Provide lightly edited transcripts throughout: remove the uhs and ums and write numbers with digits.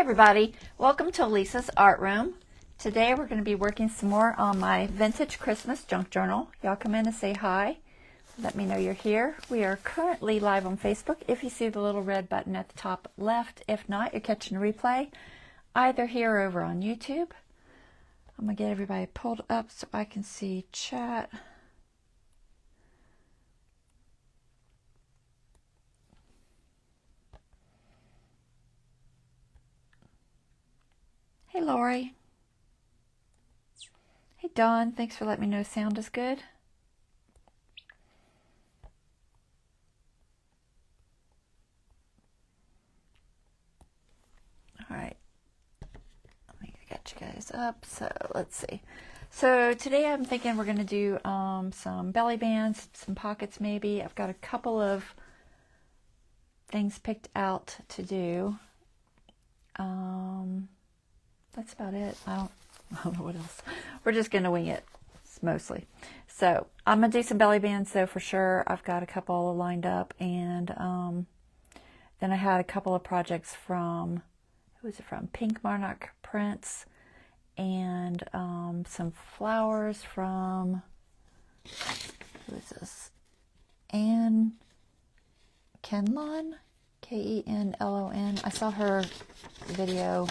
everybody, welcome to Lisa's Art Room. Today we're going to be working some more on my vintage Christmas junk journal. Y'all come in and say hi. Let me know you're here. We are currently live on Facebook if you see the little red button at the top left. If not, you're catching a replay either here or over on YouTube. I'm going to get everybody pulled up so I can see chat. Hey, Lori. Hey, Dawn. Thanks for letting me know sound is good. All right. Let me get you guys up. So let's see. So today I'm thinking we're going to do some belly bands, some pockets maybe. I've got a couple of things picked out to do. That's about it. I don't know what else. We're just going to wing it mostly. So I'm going to do some belly bands though for sure. I've got a couple lined up, and then I had a couple of projects from, who was it from? Pink Monarch Prints, and some flowers from, who is this? Anne Kenlon? Kenlon. I saw her video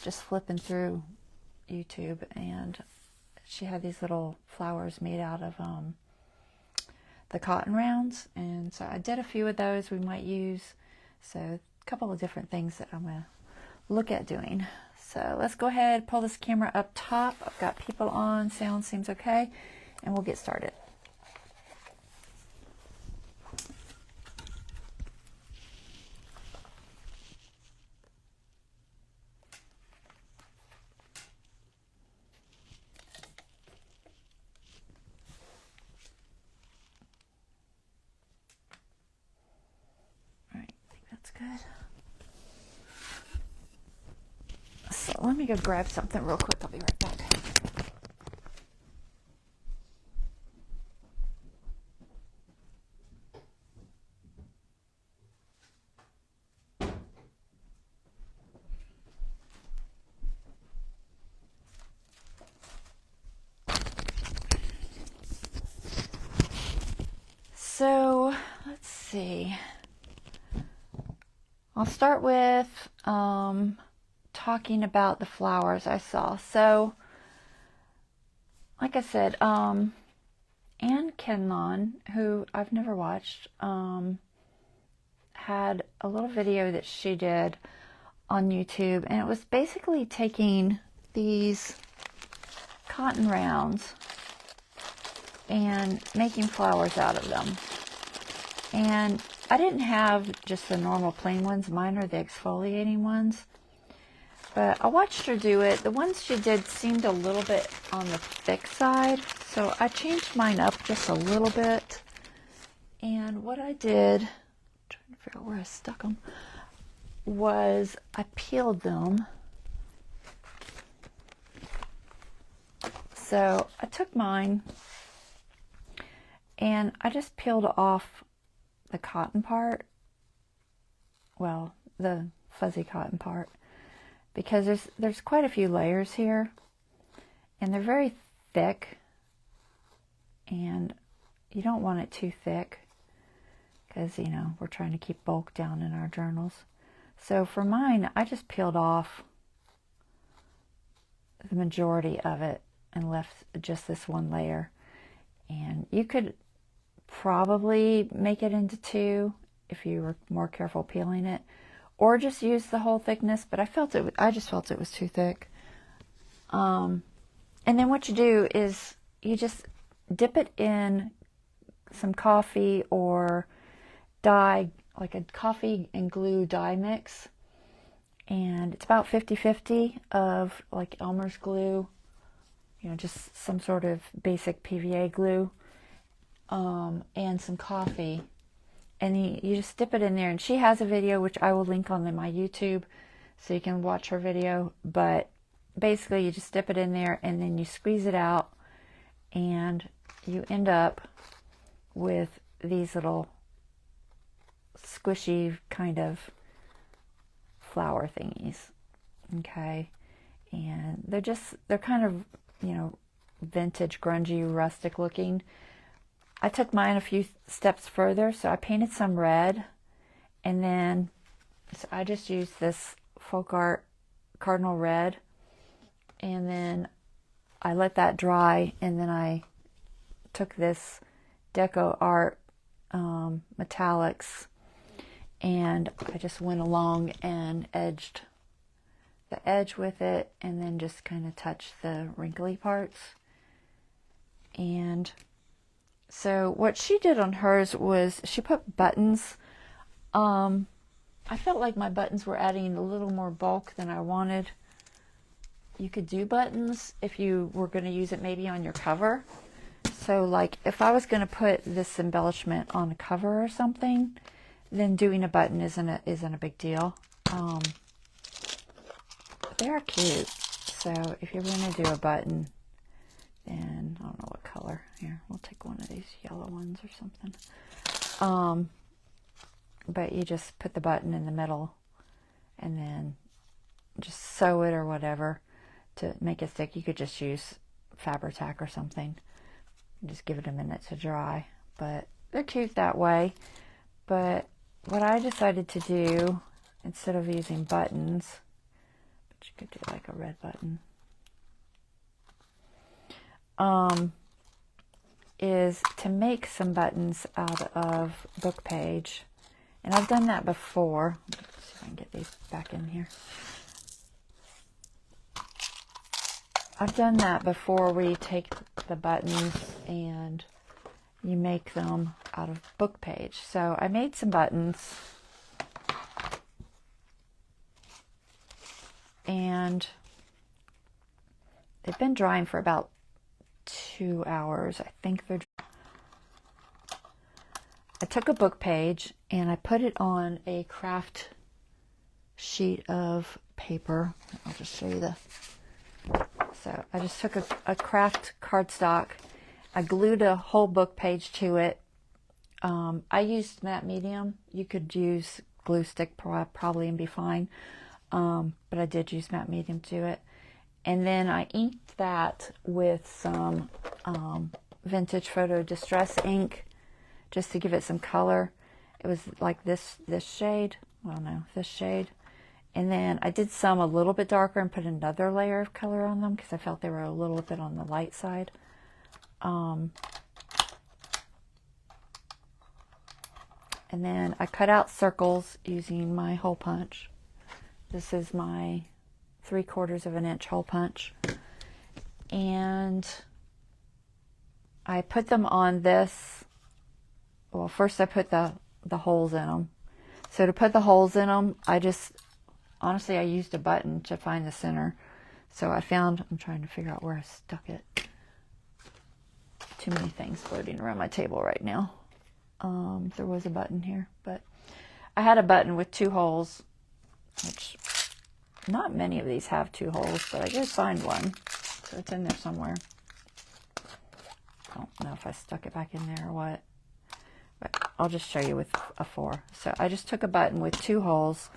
just flipping through YouTube, and she had these little flowers made out of the cotton rounds, and so I did a few of those we might use. So a couple of different things that I'm going to look at doing. So let's go ahead, pull this camera up top. I've got people on, sound seems okay, and we'll get started. Good. So let me go grab something real quick. I'll be right back. So let's see. I'll start with talking about the flowers I saw. So, like I said, Anne Kenlon, who I've never watched, had a little video that she did on YouTube, and it was basically taking these cotton rounds and making flowers out of them. And I didn't have just the normal plain ones. Mine are the exfoliating ones. But I watched her do it. The ones she did seemed a little bit on the thick side, so I changed mine up just a little bit. And what I did, I'm trying to figure out where I stuck them, was I peeled them. So I took mine and I just peeled off the cotton part, well, the fuzzy cotton part, because there's quite a few layers here, and they're very thick, and you don't want it too thick, because, you know, we're trying to keep bulk down in our journals. So for mine, I just peeled off the majority of it and left just this one layer. And you could probably make it into two if you were more careful peeling it, or just use the whole thickness, but I just felt it was too thick. And then what you do is you just dip it in some coffee or dye, like a coffee and glue dye mix, and it's about 50-50 of like Elmer's glue, you know, just some sort of basic PVA glue, and some coffee, and you just dip it in there. And she has a video which I will link on my YouTube so you can watch her video, but basically you just dip it in there and then you squeeze it out, and you end up with these little squishy kind of flower thingies. Okay. And they're kind of, you know, vintage, grungy, rustic looking. I took mine a few steps further, so I painted some red, and then so I just used this Folk Art Cardinal Red, and then I let that dry, and then I took this Deco Art Metallics, and I just went along and edged the edge with it, and then just kind of touched the wrinkly parts. And so what she did on hers was she put buttons. I felt like my buttons were adding a little more bulk than I wanted. You could do buttons if you were going to use it maybe on your cover. So like if I was going to put this embellishment on a cover or something, then doing a button isn't a big deal. They're cute. So if you're going to do a button, then I don't know what color. Here, we'll take one of these yellow ones or something. But you just put the button in the middle and then just sew it or whatever to make it stick. You could just use Fabri-Tac or something. Just give it a minute to dry. But they're cute that way. But what I decided to do, instead of using buttons, but you could do like a red button, is to make some buttons out of book page. And I've done that before. Let's see if I can get these back in here. I've done that before, where you take the buttons and you make them out of book page. So I made some buttons, and they've been drying for about 2 hours. I think they're dry. I took a book page and I put it on a craft sheet of paper. I'll just show you the. So I just took a craft cardstock. I glued a whole book page to it. I used matte medium. You could use glue stick probably and be fine. But I did use matte medium to it. And then I inked that with some vintage photo distress ink, just to give it some color. It was like this shade. Well, no, this shade. And then I did some a little bit darker and put another layer of color on them because I felt they were a little bit on the light side. And then I cut out circles using my hole punch. This is my 3/4 of an inch hole punch. And I put them on this. Well, first I put the holes in them. So to put the holes in them, honestly, I used a button to find the center. So I'm trying to figure out where I stuck it. Too many things floating around my table right now. There was a button here, but I had a button with 2 holes, which not many of these have 2 holes, but I did find one. So it's in there somewhere. I don't know if I stuck it back in there or what. But I'll just show you with a 4. So I just took a button with 2 holes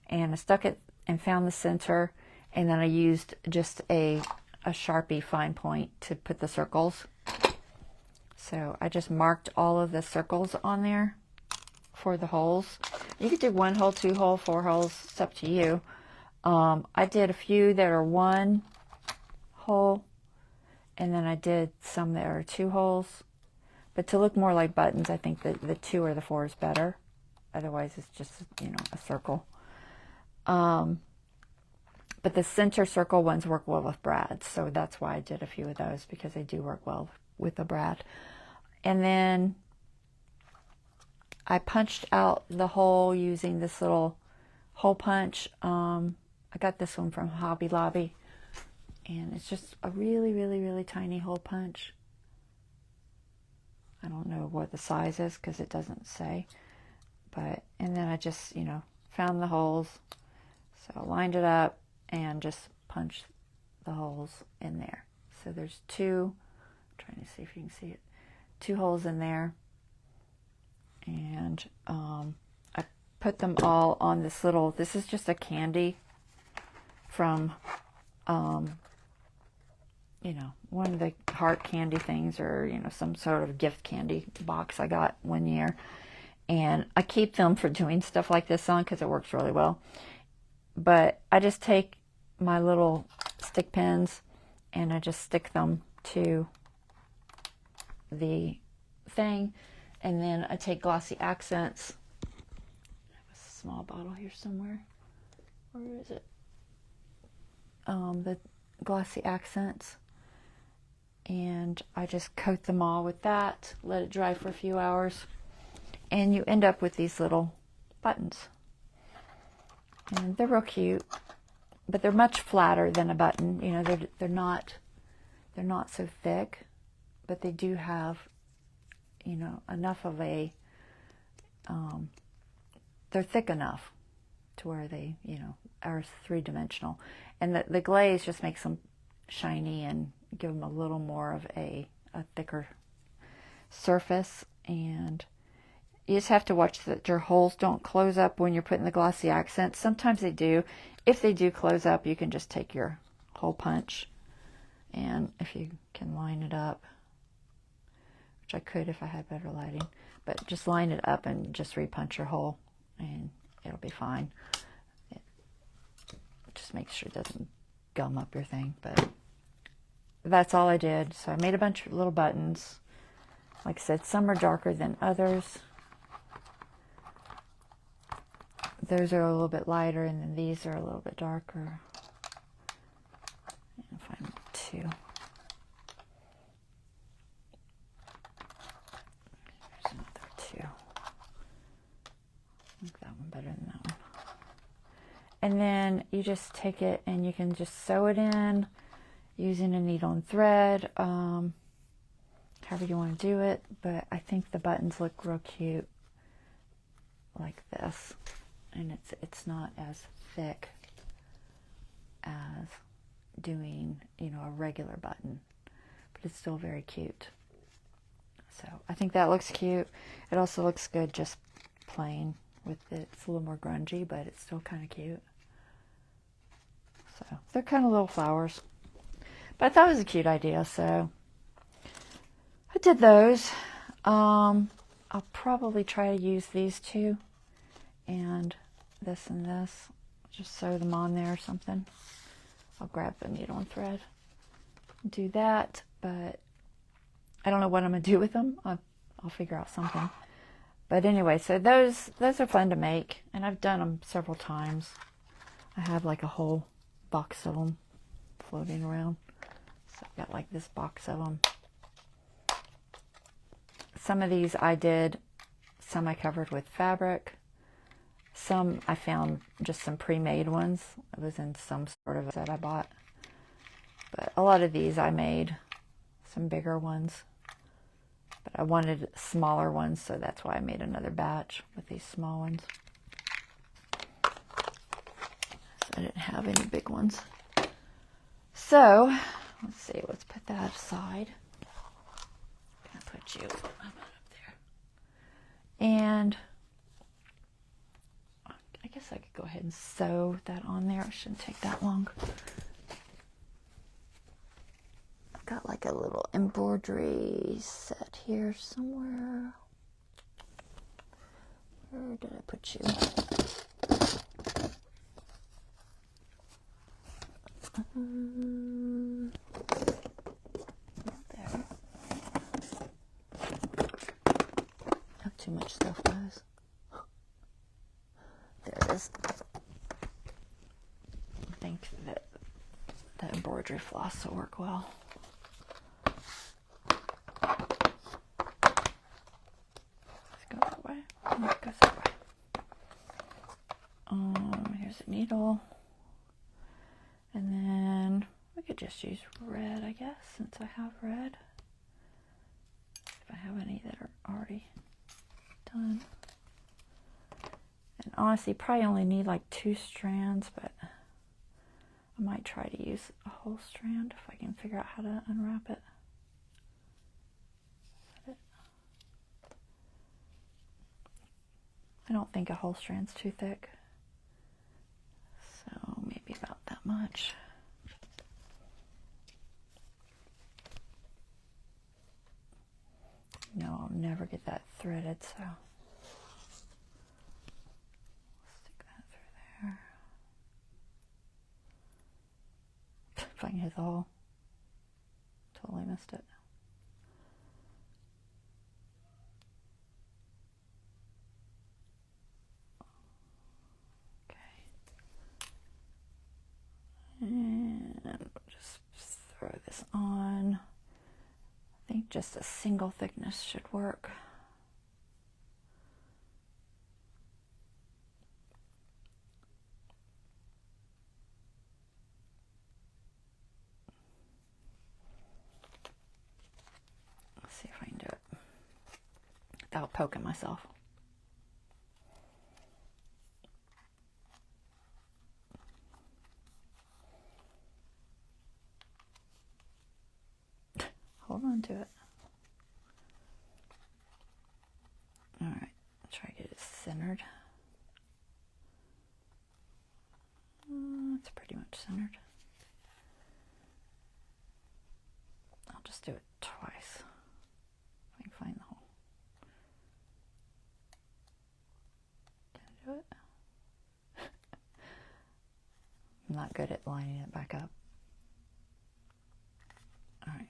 and I stuck it and found the center, and then I used just a Sharpie fine point to put the circles. So I just marked all of the circles on there for the holes. You could do 1 hole, 2 hole, 4 holes, it's up to you. I did a few that are 1 hole, and then I did some that are 2 holes. But to look more like buttons, I think that the 2 or the 4 is better. Otherwise, it's just, a circle. But the center circle ones work well with brads, so that's why I did a few of those, because they do work well with a brad. And then I punched out the hole using this little hole punch. I got this one from Hobby Lobby, and it's just a really, really, really tiny hole punch. I don't know what the size is because it doesn't say. And then I just, found the holes. So I lined it up and just punched the holes in there. So there's 2, I'm trying to see if you can see it, 2 holes in there. And I put them all on this is just a candy from, you know, one of the heart candy things, or, you know, some sort of gift candy box I got one year. And I keep them for doing stuff like this on because it works really well. But I just take my little stick pins and I just stick them to the thing. And then I take glossy accents. I have a small bottle here somewhere. Where is it? The glossy accents. And I just coat them all with that, let it dry for a few hours, and you end up with these little buttons. And they're real cute, but they're much flatter than a button. You know, they're not so thick, but they do have, you know, enough of a, they're thick enough to where they, you know, are three-dimensional. And the glaze just makes them shiny and give them a little more of a thicker surface. And you just have to watch that your holes don't close up when you're putting the glossy accents. Sometimes they do. If they do close up, you can just take your hole punch, and if you can line it up, which I could if I had better lighting, but just line it up and just repunch your hole and it'll be fine. It just makes sure it doesn't gum up your thing. But that's all I did. So I made a bunch of little buttons. Like I said, some are darker than others. Those are a little bit lighter, and then these are a little bit darker. And find two. There's another two. I like that one better than that one. And then you just take it and you can just sew it in using a needle and thread, however you want to do it. But I think the buttons look real cute like this, and it's not as thick as doing, you know, a regular button, but it's still very cute. So I think that looks cute. It also looks good just plain with it. It's a little more grungy, but it's still kind of cute. So they're kind of little flowers. But I thought it was a cute idea, so I did those. I'll probably try to use these two and this and this. Just sew them on there or something. I'll grab the needle and thread and do that, but I don't know what I'm going to do with them. I'll figure out something. But anyway, so those are fun to make, and I've done them several times. I have like a whole box of them floating around. So I've got like this box of them. Some of these I did, some I covered with fabric. Some I found just some pre-made ones. It was in some sort of a set I bought. But a lot of these I made, some bigger ones. But I wanted smaller ones, so that's why I made another batch with these small ones. So I didn't have any big ones. So, let's see, let's put that aside. I'm gonna put you up there. And I guess I could go ahead and sew that on there. It shouldn't take that long. I've got like a little embroidery set here somewhere. Where did I put you? There. I have too much stuff, guys. There it is. I think that the embroidery floss will work well. Let's go that way. No, it goes that way. Here's a needle. And then we could just use red, I guess, since I have red. If I have any that are already done. And honestly, probably only need like 2 strands, but I might try to use a whole strand if I can figure out how to unwrap it. I don't think a whole strand's too thick. So maybe about that much. much. No, I'll never get that threaded, so stick that through there. If I can hit the hole. Totally missed it. And we'll just throw this on. I think just a single thickness should work. Let's see if I can do it without poking myself. Hold on to it. All right, try to get it centered. It's pretty much centered. I'll just do it twice if I can find the hole. Can I do it? I'm not good at lining it back up. All right.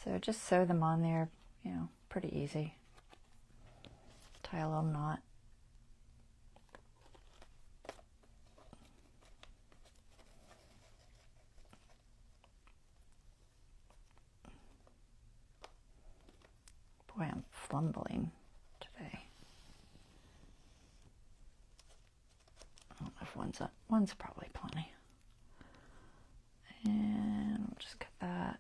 So just sew them on there, you know, pretty easy. Tie a little knot. Boy, I'm fumbling today. I don't know if one's probably plenty. And we'll just cut that.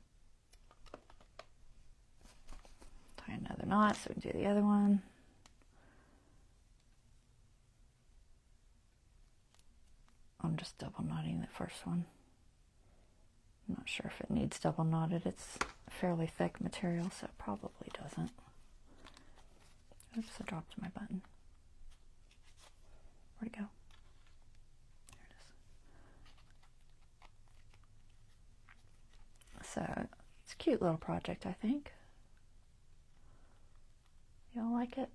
Tie another knot so we can do the other one. I'm just double knotting the first one. I'm not sure if it needs double knotted. It's fairly thick material, so it probably doesn't. Oops, I dropped my button. Where'd it go? There it is. So it's a cute little project, I think. Y'all like it?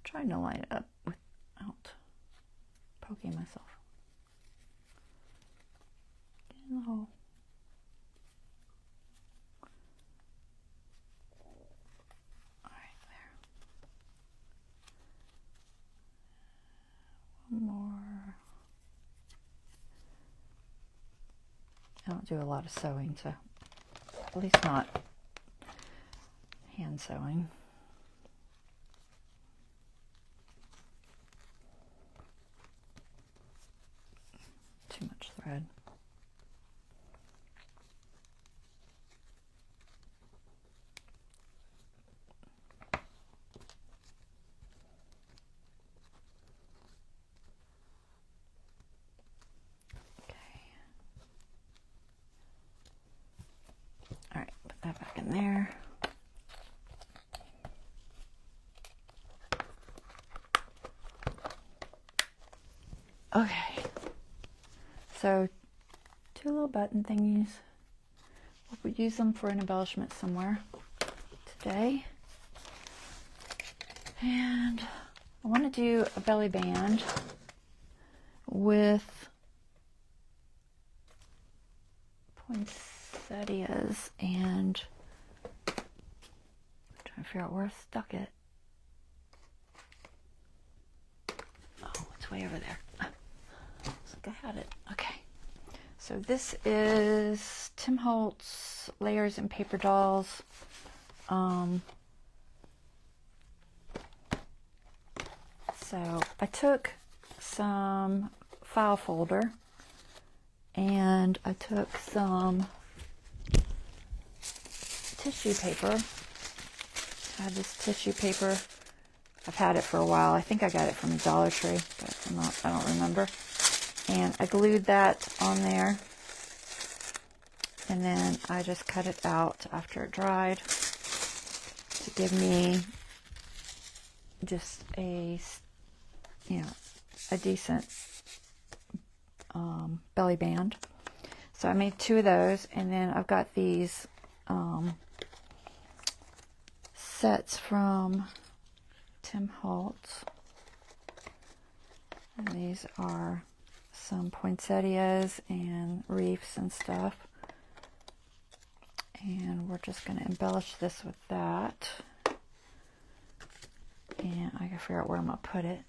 Trying to line it up without poking myself. Get in the hole. All right, there. One more. I don't do a lot of sewing, so at least not hand sewing. Too much thread. Okay. All right, put that back in there. Okay. So, two little button thingies. We'll use them for an embellishment somewhere today. And I want to do a belly band with poinsettias and I'm trying to figure out where I stuck it. Oh, it's way over there. Looks like I had it. Okay. So this is Tim Holtz Layers and Paper Dolls. So I took some file folder and I took some tissue paper. I have this tissue paper. I've had it for a while. I think I got it from Dollar Tree, but I don't remember. And I glued that on there. And then I just cut it out after it dried to give me just a, a decent belly band. So I made 2 of those, and then I've got these sets from Tim Holtz. And these are some poinsettias and reefs and stuff. And we're just going to embellish this with that. And I gotta figure out where I'm going to put it.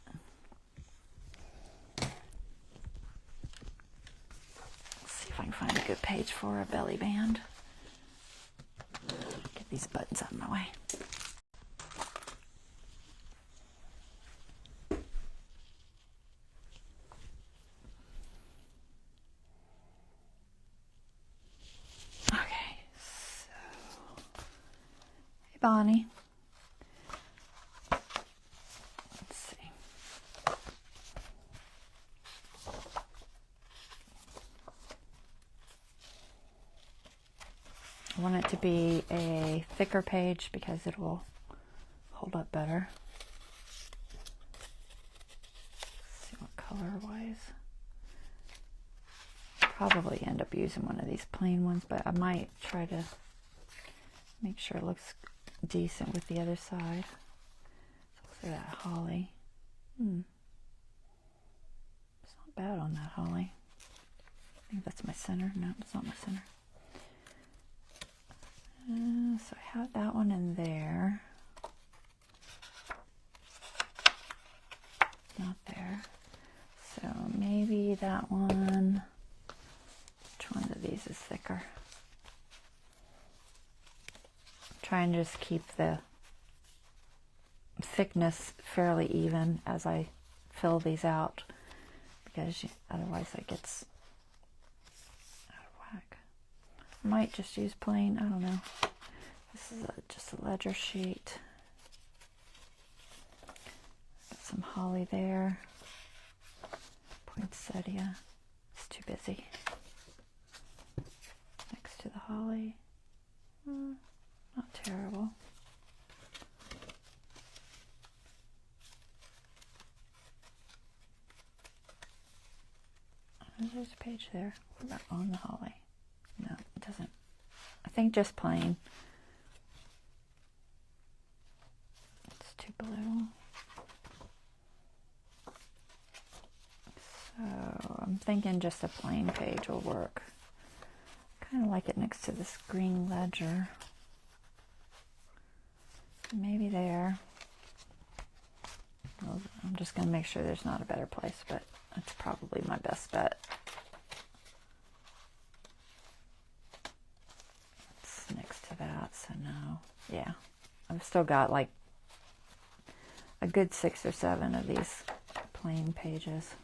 Let's see if I can find a good page for a belly band. Get these buttons out of my way. Okay, so hey Bonnie. I want it to be a thicker page because it will hold up better. Let's see what color wise. Probably end up using one of these plain ones, but I might try to make sure it looks decent with the other side. So look at that holly. It's not bad on that holly. I think that's my center. No, it's not my center. So I have that one in there. Not there. So maybe that one. Which one of these is thicker? Try and just keep the thickness fairly even as I fill these out, because otherwise it gets out of whack. Might just use plain, I don't know. This is just a ledger sheet. Got some holly there. Poinsettia. It's too busy. Next to the holly. Not terrible. There's a page there. What about on the holly? No, it doesn't. I think just plain. It's too blue. So I'm thinking just a plain page will work. Kind of like it next to this green ledger. Maybe there. Well, I'm just going to make sure there's not a better place, but that's probably my best bet. It's next to that, so no. Yeah, I've still got like a good 6 or 7 of these plain pages.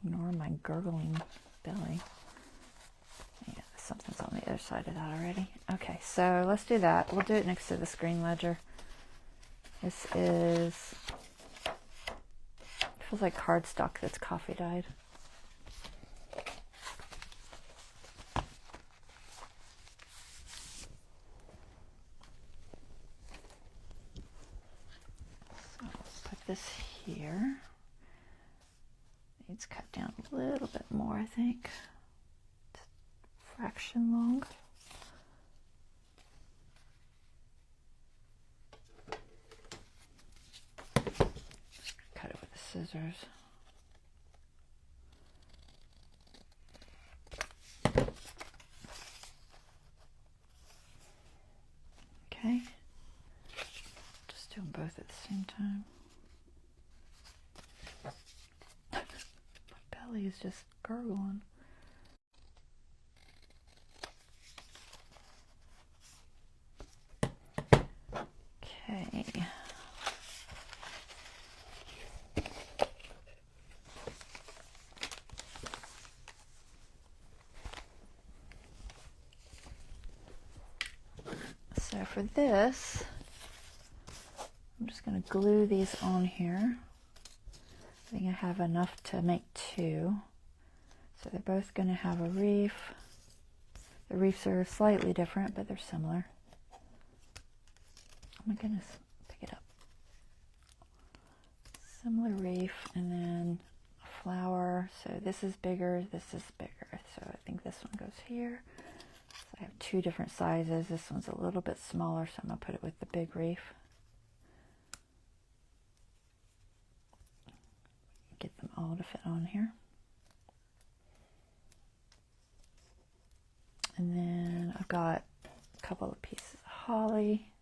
Ignore my gurgling belly. Yeah, something's on the other side of that already. Okay, so let's do that. We'll do it next to the screen ledger. This is, feels like cardstock that's coffee dyed. So let's put this here. Needs cut down a little bit more, I think. It's a fraction long. Cut it with the scissors. Okay. Just do them both at the same time. My belly is just gurgling. Okay. So for this, I'm just going to glue these on here. I think I have enough to make two. So they're both going to have a reef. The reefs are slightly different, but they're similar. Oh my goodness, pick it up. Similar reef, and then a flower. So this is bigger, this is bigger. So I think this one goes here. So I have two different sizes. This one's a little bit smaller, so I'm going to put it with the big reef. Get them all to fit on here. And then I've got a couple of pieces of holly.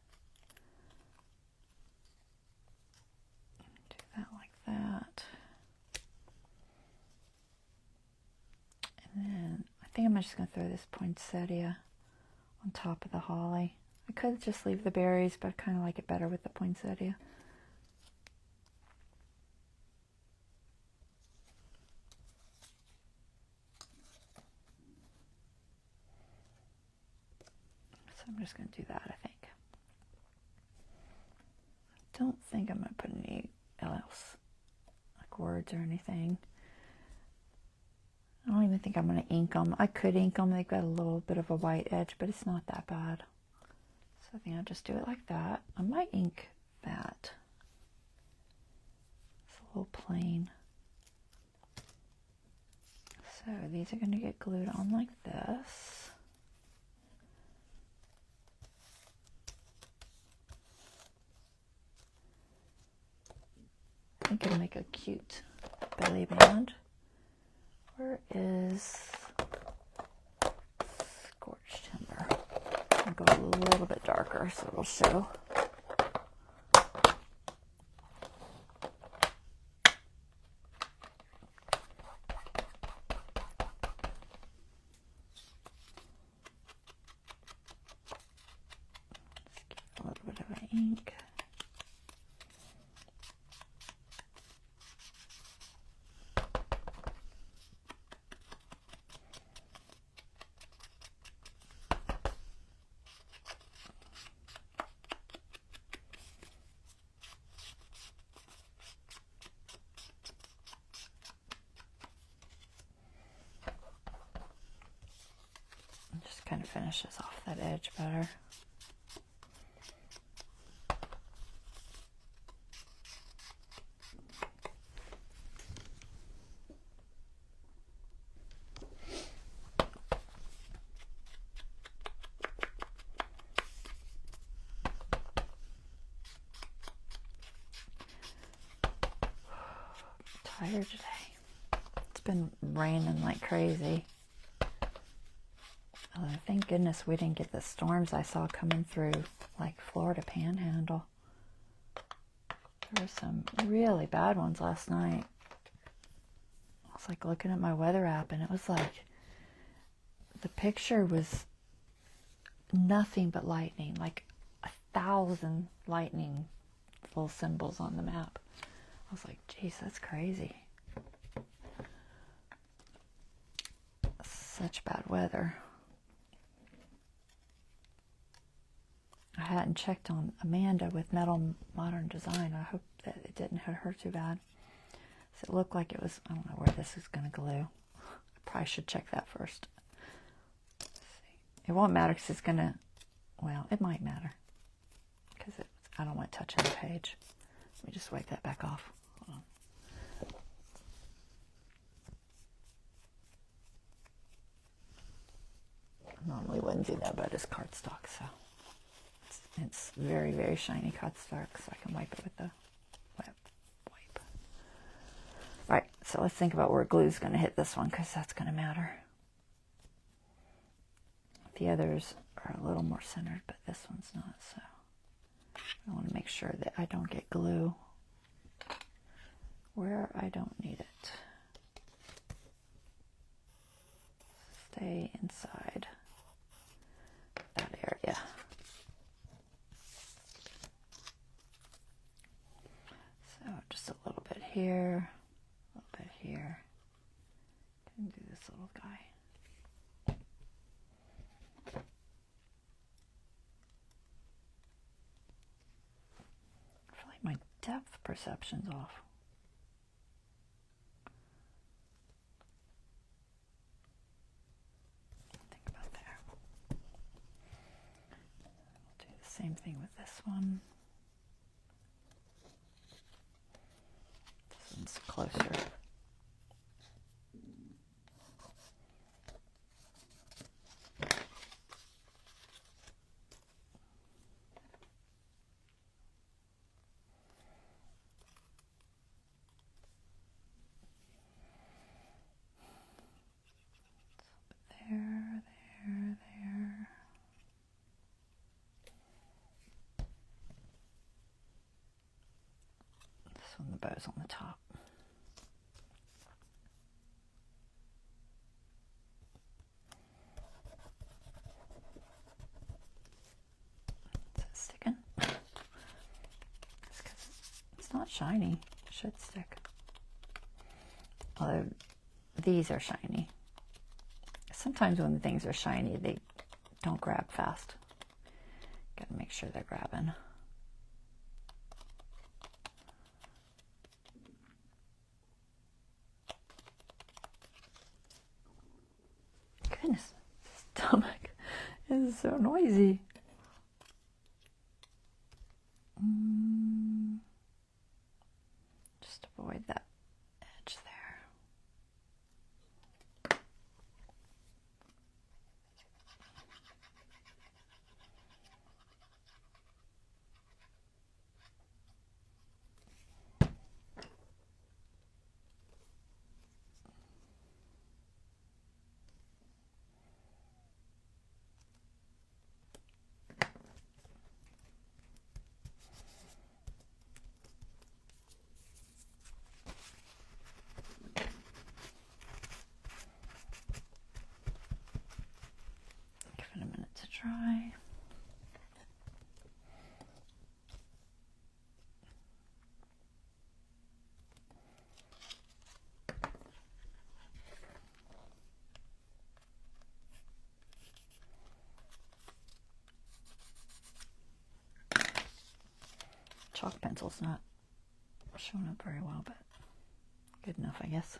Do that like that. And then I think I'm just going to throw this poinsettia on top of the holly. I could just leave the berries, but I kind of like it better with the poinsettia. So I'm just going to do that, I think. I don't think I'm going to put any else, like words or anything. I don't even think I'm going to ink them. I could ink them. They've got a little bit of a white edge, but it's not that bad. So I think I'll just do it like that. I might ink that. It's a little plain. So these are going to get glued on like this. I think it'll make a cute belly band. Where is Scorched Timber? I'll go a little bit darker so it'll show. Just give it a little bit of an ink. Kind of finishes off that edge better. I'm tired today. It's been raining like crazy. Thank goodness we didn't get the storms I saw coming through, like Florida Panhandle. There were some really bad ones last night. I was like looking at my weather app, and it was like the picture was nothing but lightning, like 1,000 lightning little symbols on the map. I was like, geez, that's crazy. Such bad weather. I hadn't checked on Amanda with Metal Modern Design. I hope that it didn't hurt her too bad. So it looked like it was, I don't know where this is going to glue. I probably should check that first. Let's see. It won't matter because it's going to, well, it might matter. Because I don't want it touching the page. Let me just wipe that back off. Hold on. I normally wouldn't do that, but it's cardstock, so. It's very, very shiny cardstock, so I can wipe it with the wipe. All right, so let's think about where glue is going to hit this one, because that's going to matter. The others are a little more centered, but this one's not, so I want to make sure that I don't get glue where I don't need it. Stay inside that area. So just a little bit here, a little bit here. Can do this little guy. I feel like my depth perception's off. Same thing with this one. This one's closer. There. This one, the bow's on the top. Is it sticking? It's 'cause it's not shiny. It should stick. Although these are shiny. Sometimes when things are shiny, they don't grab fast. Gotta make sure they're grabbing. Goodness, stomach is so noisy. Just avoid that edge there. Try. Chalk pencil's not showing up very well, but good enough, I guess.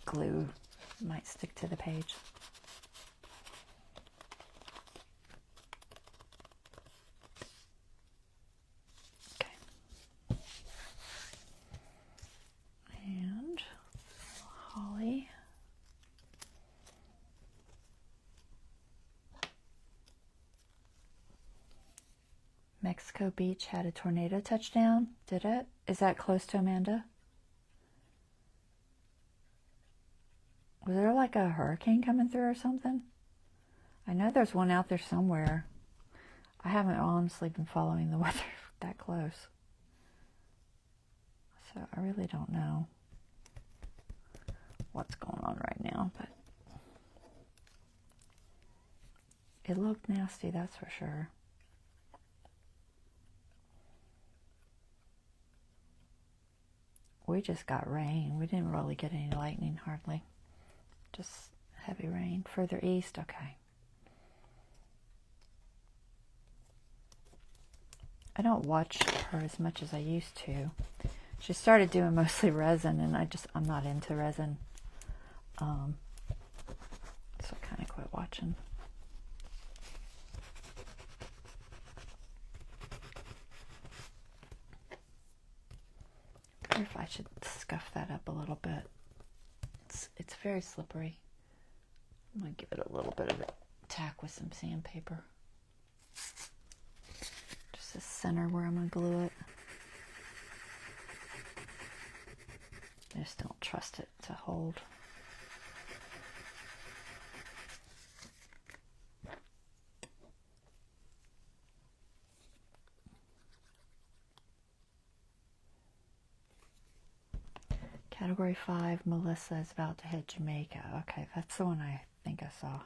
Glue might stick to the page. Okay. And holly. Mexico Beach had a tornado touchdown, did it? Is that close to Amanda? Was there like a hurricane coming through or something? I know there's one out there somewhere. I haven't honestly been following the weather that close. So I really don't know what's going on right now, but it looked nasty, that's for sure. We just got rain. We didn't really get any lightning hardly. Just heavy rain. Further east, okay. I don't watch her as much as I used to. She started doing mostly resin, and I'm not into resin. So I kind of quit watching. I wonder if I should scuff that up a little bit. It's very slippery. I'm going to give it a little bit of a tack with some sandpaper. Just the center where I'm going to glue it. I just don't trust it to hold. Category 5, Melissa is about to hit Jamaica. Okay, that's the one I think I saw.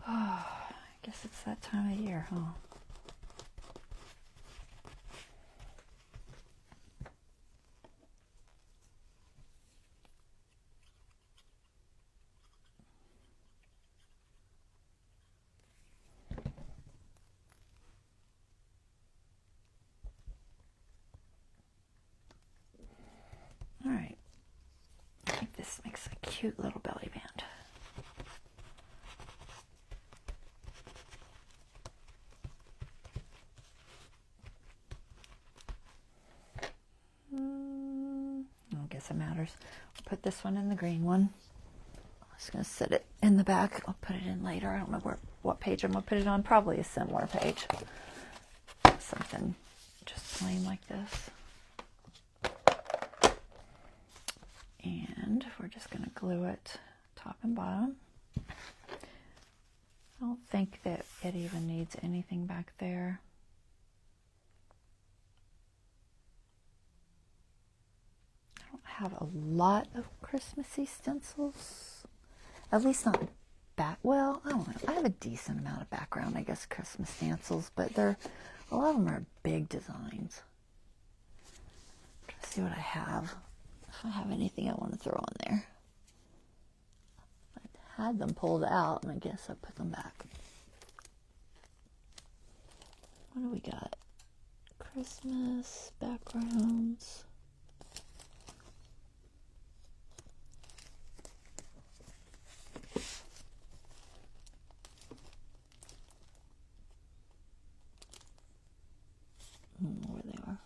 Oh, I guess it's that time of year, huh? All right, I think this makes a cute little belly band. I don't guess it matters. I'll put this one in the green one. I'm just going to set it in the back. I'll put it in later. I don't know what page I'm going to put it on. Probably a similar page. Something just plain like this. And we're just going to glue it top and bottom. I don't think that it even needs anything back there. I don't have a lot of Christmassy stencils, at least not back. Well, I don't know. I have a decent amount of background, I guess, Christmas stencils, but a lot of them are big designs. Try to see what I have. If I have anything I want to throw on there. I had them pulled out, and I guess I put them back. What do we got? Christmas backgrounds. Where they are.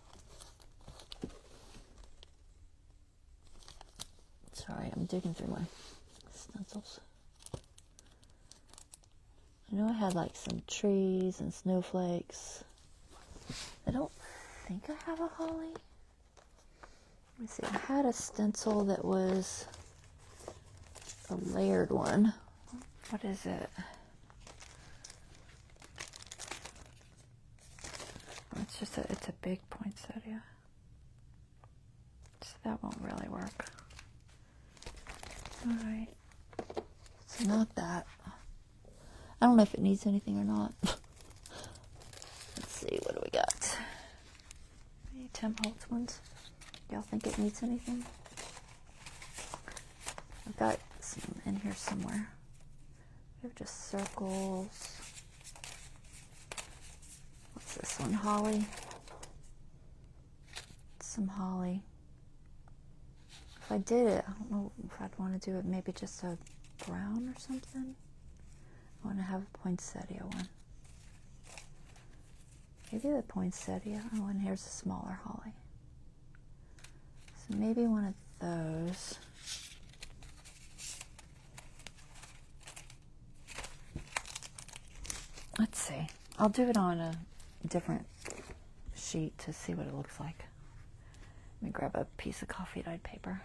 Sorry, I'm digging through my stencils. I know I had like some trees and snowflakes. I don't think I have a holly. Let me see. I had a stencil that was a layered one. What is it? It's a big poinsettia. So that won't really work. Alright. It's not that. I don't know if it needs anything or not. Let's see, what do we got? Any Tim Holtz ones? Y'all think it needs anything? I've got some in here somewhere. We have just circles. What's this one? Holly. Some holly. If I did it, I don't know if I'd want to do it maybe just a brown or something. I want to have a poinsettia one. Maybe the poinsettia. Oh, and here's a smaller holly. So maybe one of those. Let's see. I'll do it on a different sheet to see what it looks like. Let me grab a piece of coffee dyed paper.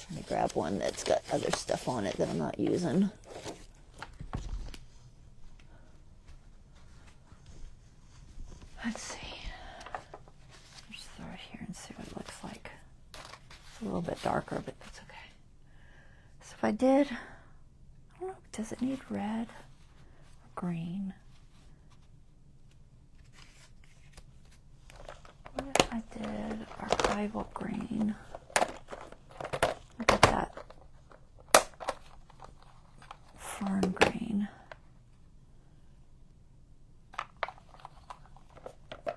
Trying to grab one that's got other stuff on it that I'm not using. Let's see. Just throw it here and see what it looks like. It's a little bit darker, but that's okay. So if I did, I don't know, does it need red or green? What if I did archival green? Look at that fern green. I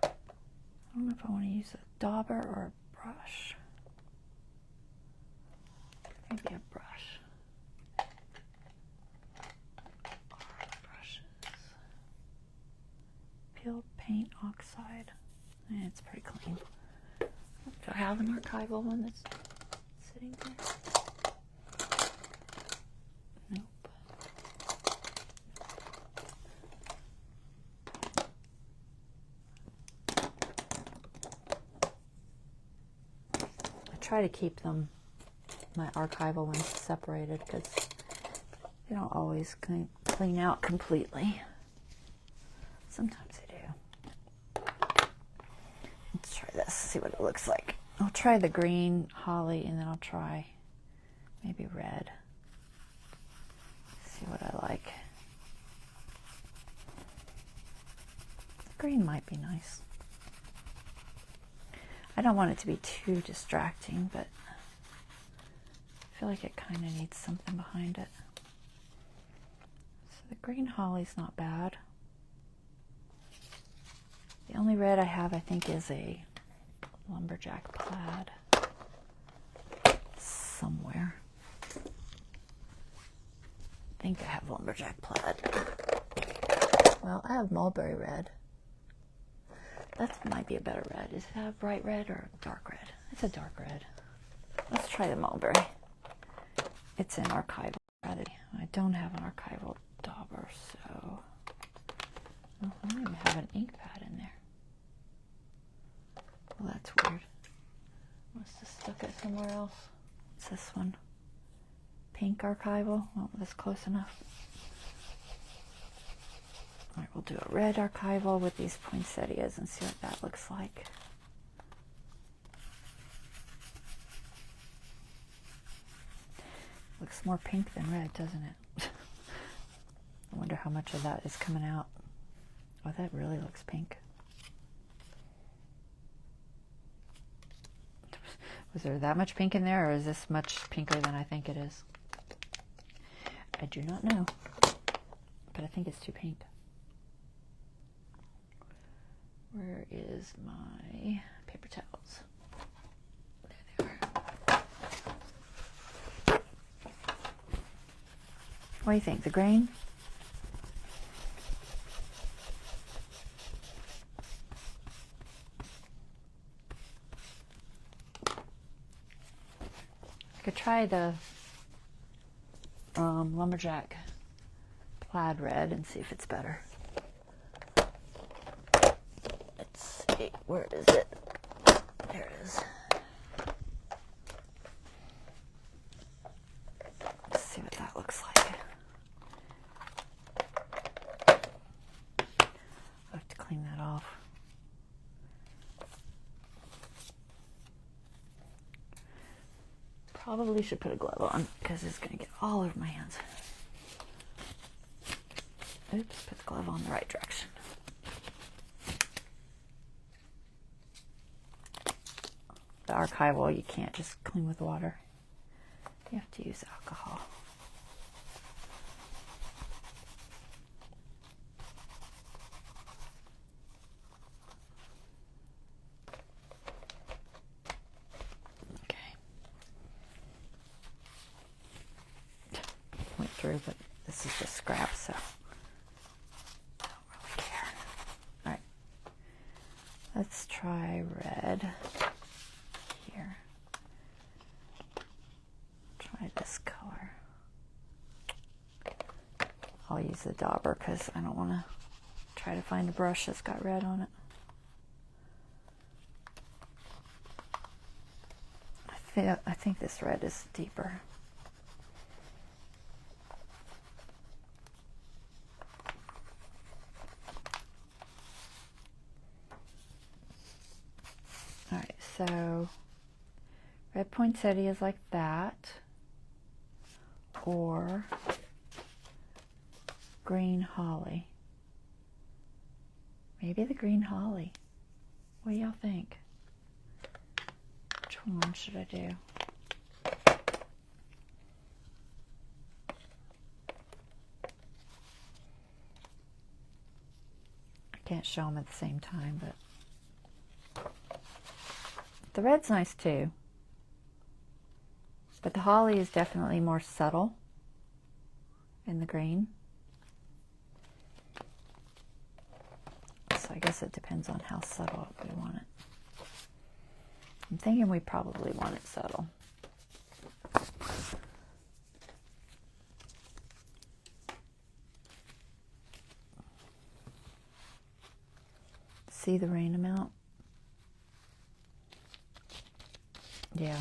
don't know if I want to use a dauber or a brush. Maybe a brush. Brushes. Peeled paint oxide. And it's pretty clean. Do I have an archival one that's sitting there? Nope. I try to keep them, my archival ones, separated because they don't always clean out completely. Sometimes they do. Let's try this, see what it looks like. I'll try the green holly, and then I'll try maybe red. See what I like. Green might be nice. I don't want it to be too distracting, but I feel like it kind of needs something behind it. So the green holly's not bad. The only red I have, I think, is a lumberjack plaid somewhere. I think I have lumberjack plaid. Well, I have mulberry red. That might be a better red. Is it a bright red or a dark red? It's a dark red. Let's try the mulberry. It's in archival already. I don't have an archival dauber, so I don't even have an ink pad in there. Well, that's weird. Must have stuck it somewhere else. What's this one? Pink archival. Well, that's close enough. All right, we'll do a red archival with these poinsettias and see what that looks like. Looks more pink than red, doesn't it? I wonder how much of that is coming out. Oh, that really looks pink. Was there that much pink in there, or is this much pinker than I think it is? I do not know, but I think it's too pink. Where is my paper towels? There they are. What do you think? The grain? I could try the lumberjack plaid red and see if it's better. Let's see, where is it? There it is. Let's see what that looks like. I have to clean that off. Probably should put a glove on because it's going to get all over my hands. Oops, put the glove on the right direction. The archival, you can't just clean with water. You have to use alcohol. Went through, but this is just scrap, so I don't really care. All right, let's try red here. Try this color. I'll use the dauber because I don't want to try to find a brush that's got red on it. I think this red is deeper. Alright, so red poinsettias like that, or green holly. Maybe the green holly. What do y'all think? Which one should I do? I can't show them at the same time, but the red's nice too. But the holly is definitely more subtle in the green. So I guess it depends on how subtle we want it. I'm thinking we probably want it subtle. See the rain amount? Yeah,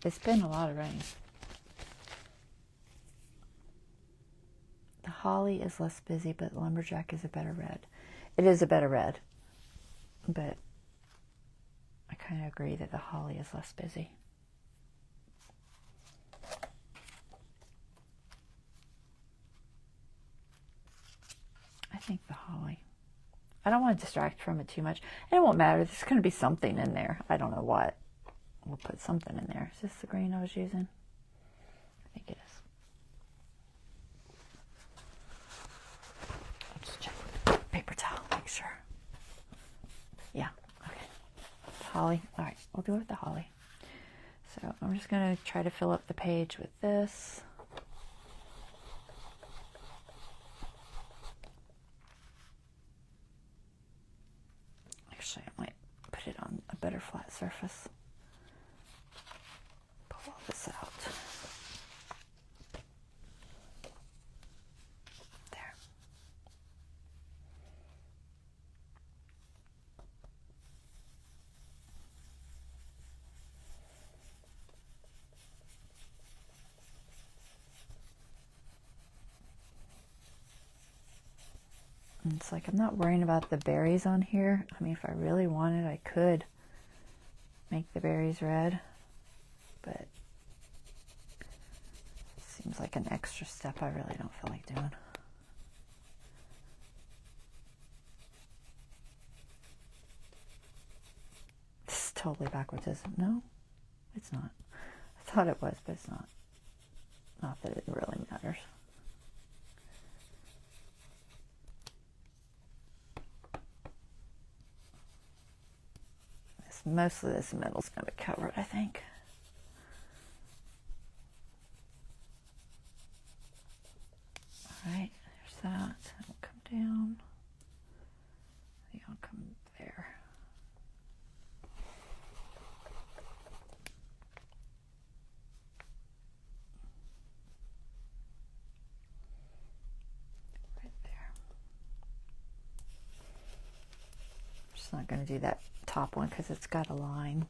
it's been a lot of rain. The holly is less busy, but lumberjack is a better red. It is a better red, but I kind of agree that the holly is less busy. I think the holly. I don't want to distract from it too much. And it won't matter. There's going to be something in there. I don't know what. We'll put something in there. Is this the green I was using? I think it is. I'll just check with the paper towel, make sure. Yeah, okay. The holly. All right, we'll do it with the holly. So I'm just going to try to fill up the page with this. Actually, I might put it on a better flat surface. Pull all this out. There. And it's like I'm not worrying about the berries on here. I mean, if I really wanted, I could make the berries red, but it seems like an extra step I really don't feel like doing. This is totally backwards, isn't it? No, it's not. I thought it was, but it's not. Not that it really matters. Most of this middle's going to be covered, I think. All right, there's that. It'll come down. It'll come there. Right there. I'm just not going to do that top one because it's got a line.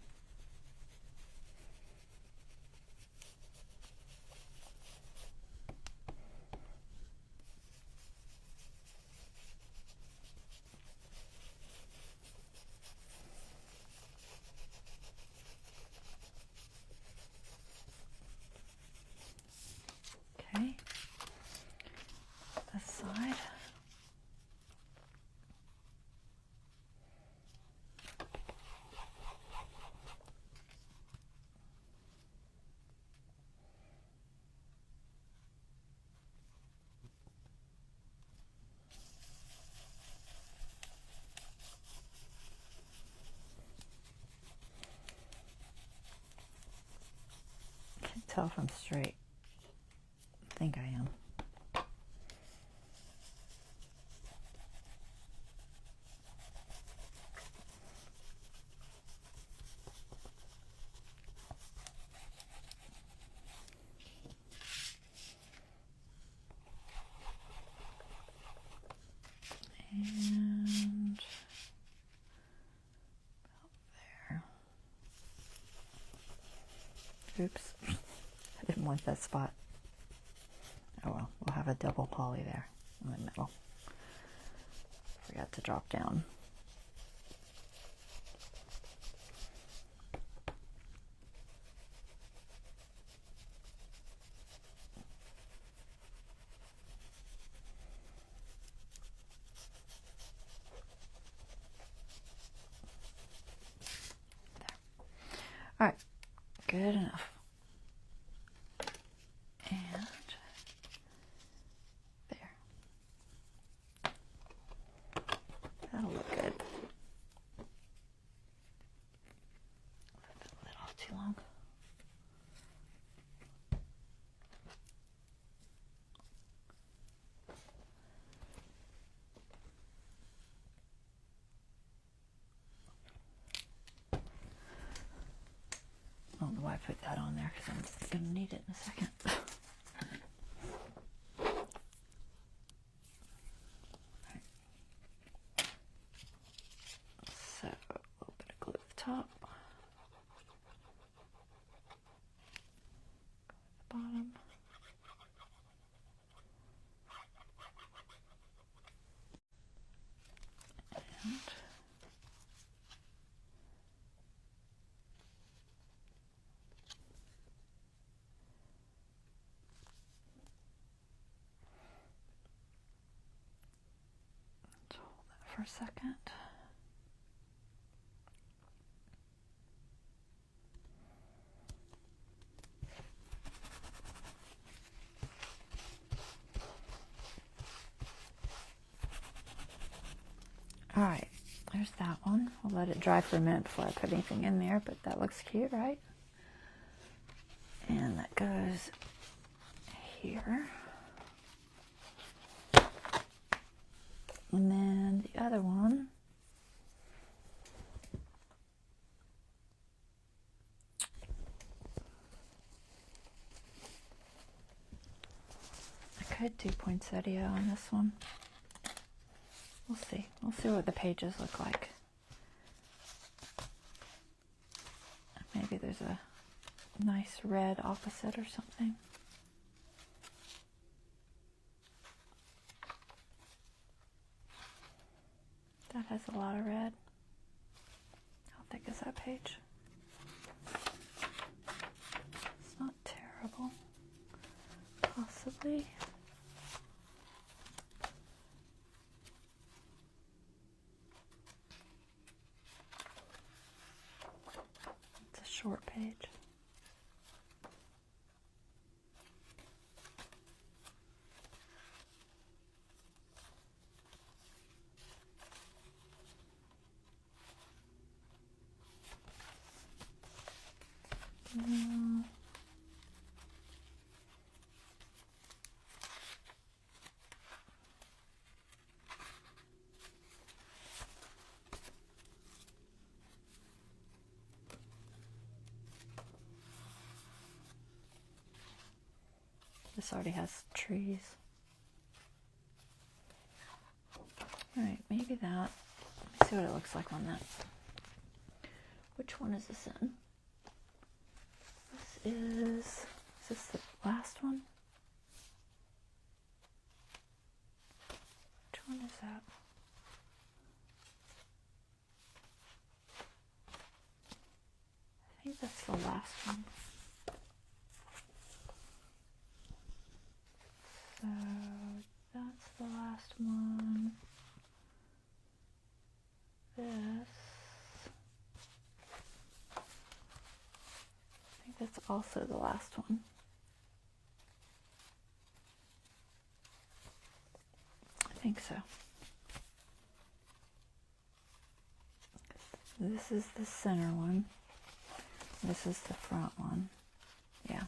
Okay, this side. Can't tell if I'm straight. I think I am. And about there. Oops. I didn't want that spot. Oh well, we'll have a double poly there in the middle. Forgot to drop down. All right, good enough. And there. That'll look good. A little too long. I don't know why I put that on there because I'm going to need it in a second. So, a little bit of glue at the top. Go at the bottom. And for a second. All right, there's that one. I'll let it dry for a minute before I put anything in there, but that looks cute, right? And that goes here. And then the other one, I could do poinsettia on this one. We'll see. We'll see what the pages look like. Maybe there's a nice red opposite or something. That has a lot of red. How thick is that page? It's not terrible. Possibly. It's a short page. This already has trees. Alright, maybe that. Let me see what it looks like on that. Which one is this in? Is this the last one? Which one is that? I think that's the last one. So that's the last one. This. I think that's also the last one. I think so. This is the center one. This is the front one. Yeah.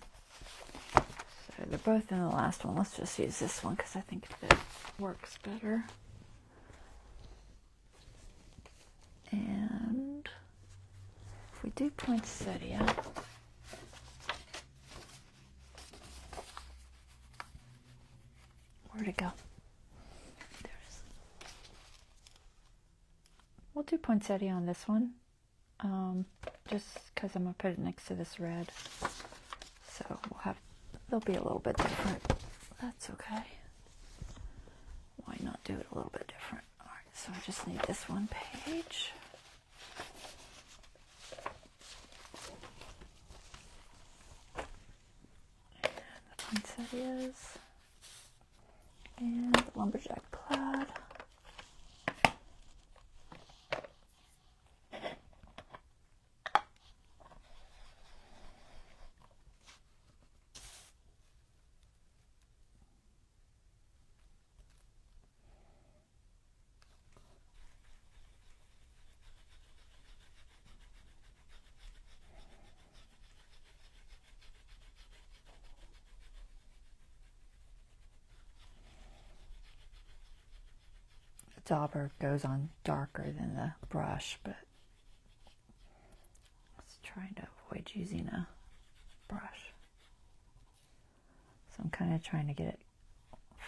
So they're both in the last one. Let's just use this one because I think it works better. And if we do poinsettia, where'd it go? There's. We'll do poinsettia on this one, just because I'm gonna put it next to this red. So they'll be a little bit different. That's okay. Why not do it a little bit different? All right, so I just need this one page. And the poinsettias. And the lumberjack plaid. Dauber goes on darker than the brush, but I was trying to avoid using a brush. So I'm kind of trying to get it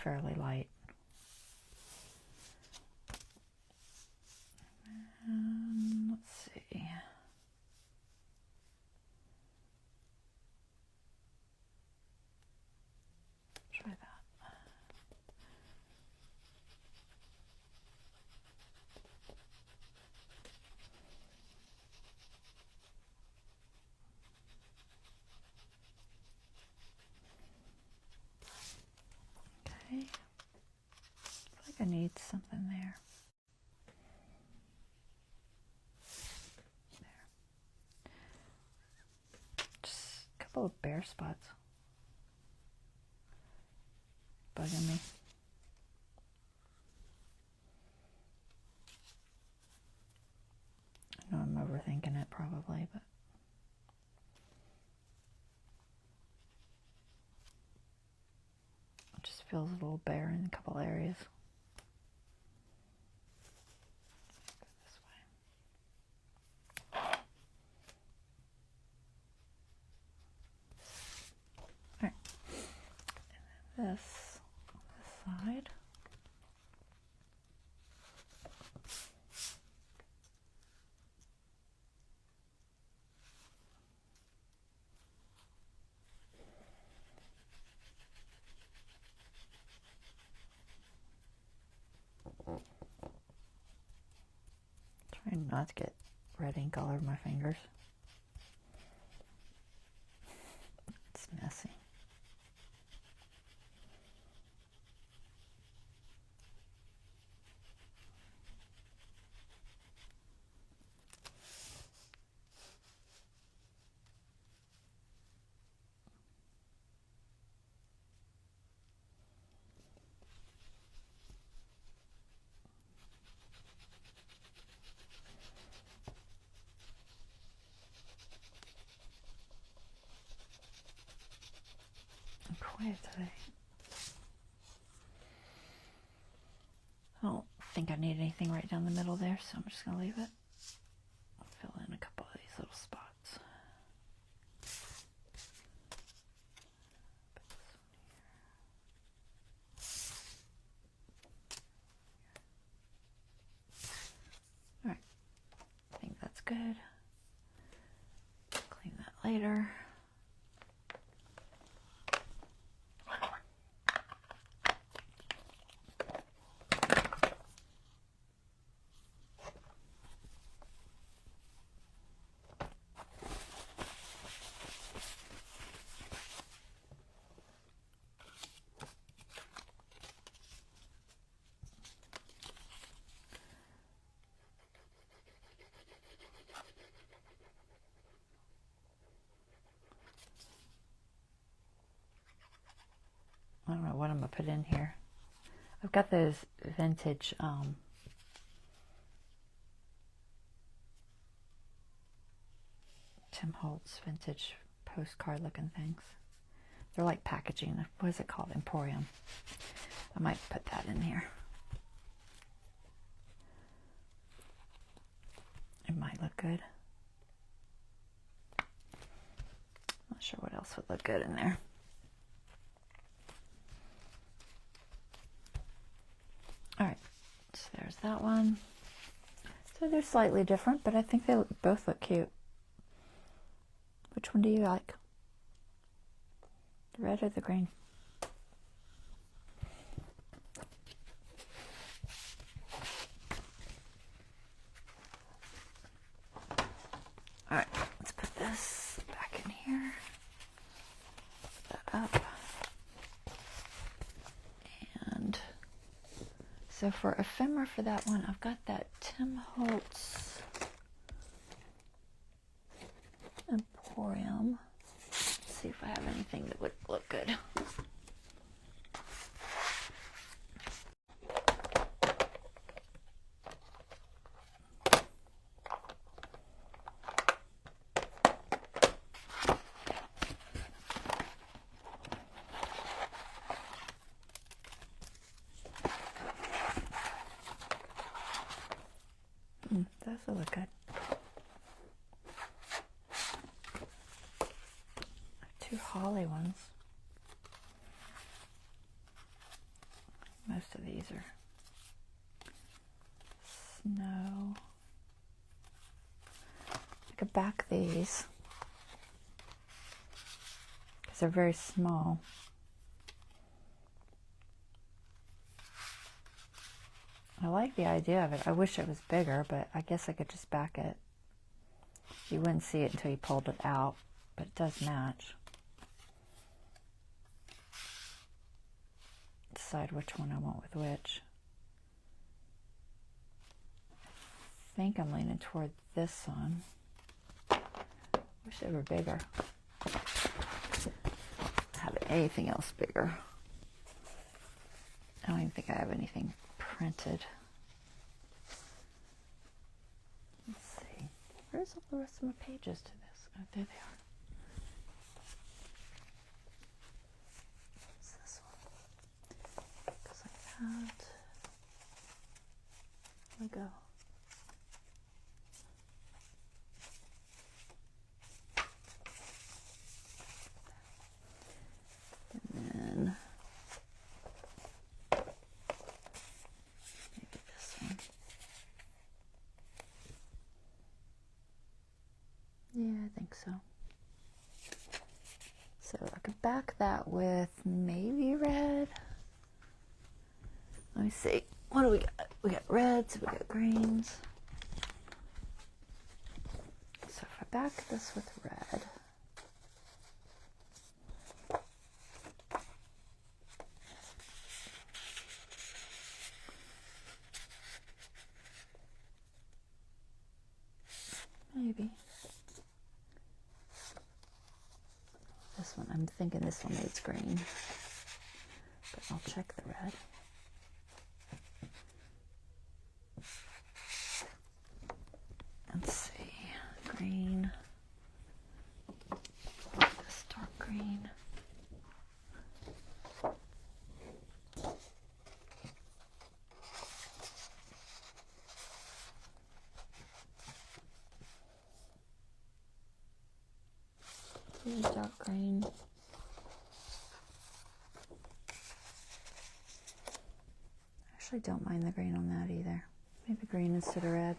fairly light. And let's see. Try that. I feel like I need something there. bare spots bugging me. I know I'm overthinking it probably, but it just feels a little bare in a couple areas. This on this side. Trying not to get red ink all over my fingers. It's messy. Quiet today. I don't think I need anything right down the middle there, so I'm just going to leave it. I'll fill in a couple of these little spots. All right, I think that's good. Clean that later. I don't know what I'm going to put in here. I've got those vintage Tim Holtz vintage postcard looking things. They're like packaging. What is it called? Emporium. I might put that in here. It might look good. Not sure what else would look good in there. All right, so there's that one. So they're slightly different, but I think they both look cute. Which one do you like? The red or the green? All right, let's put this back in here. Put that up. And so for ephemera for that one, I've got that Tim Holtz Emporium. Let's see if I have anything that would look good. Those will look good. Two holly ones. Most of these are snow. I could back these because they're very small. I like the idea of it. I wish it was bigger, but I guess I could just back it. You wouldn't see it until you pulled it out, but it does match. Decide which one I want with which. I think I'm leaning toward this one. Wish they were bigger. anything else bigger. I don't even think I have anything printed. Let's see. Where's all the rest of my pages to this? Oh, there they are. What's this one? Goes like that. There we go. And then maybe this one. Yeah, I think so. So I could back that with maybe red. Let me see. What do we got? We got reds, we got greens. So if I back this with red, maybe. This one, I'm thinking this one needs green, but I'll check the red. Let's see, green, this dark green. Here's dark green. Actually don't mind the green on that either. Maybe green instead of red.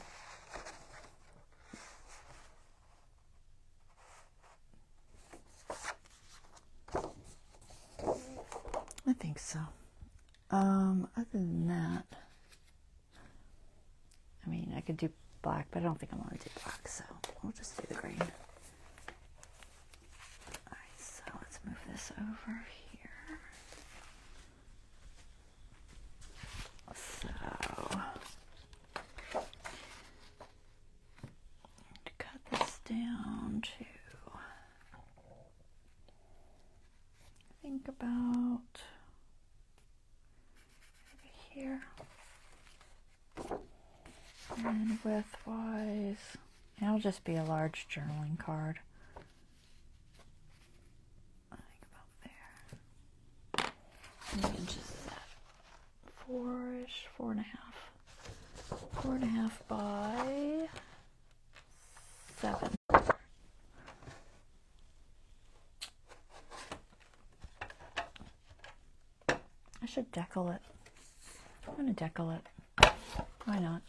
I think so. Other than that, I mean, I could do black, but I don't think I want to do black, so we'll just do the green. Alright, so let's move this over here. So, to cut this down to, think about maybe here. And width-wise, it'll just be a large journaling card. I think about there. How many inches is that? 4-ish, 4.5. 4.5 by 7. I should decal it. I'm going to decal it. Why not?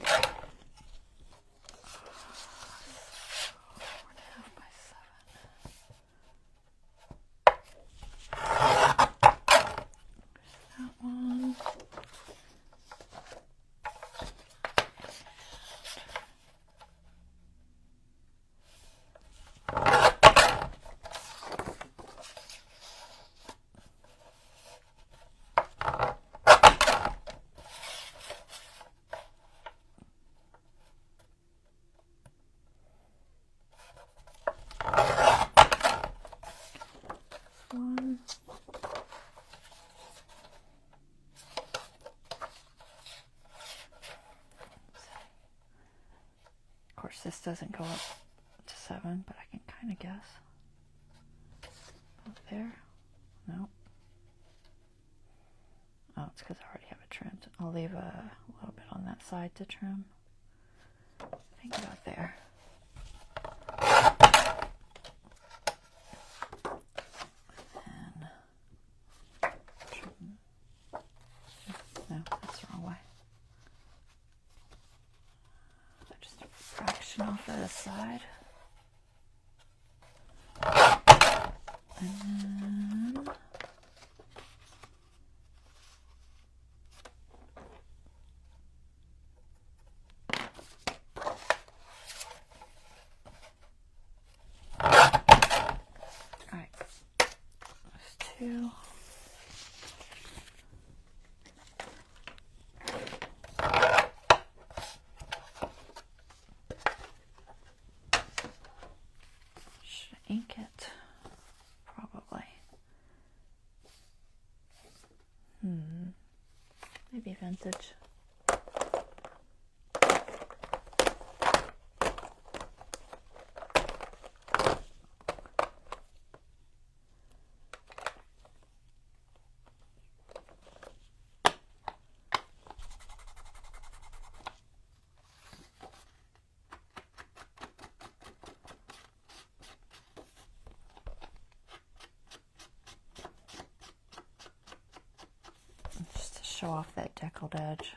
4.5 by 7. That one. One. Of course, this doesn't go up to 7, but I can kind of guess. Up there? No. Oh, it's because I already have it trimmed. I'll leave a little bit on that side to trim. Think about there. No, that's the wrong way. Just a fraction off of this side. And then alright. Those two. Ink it, probably. vintage. Just to show off that deckled edge.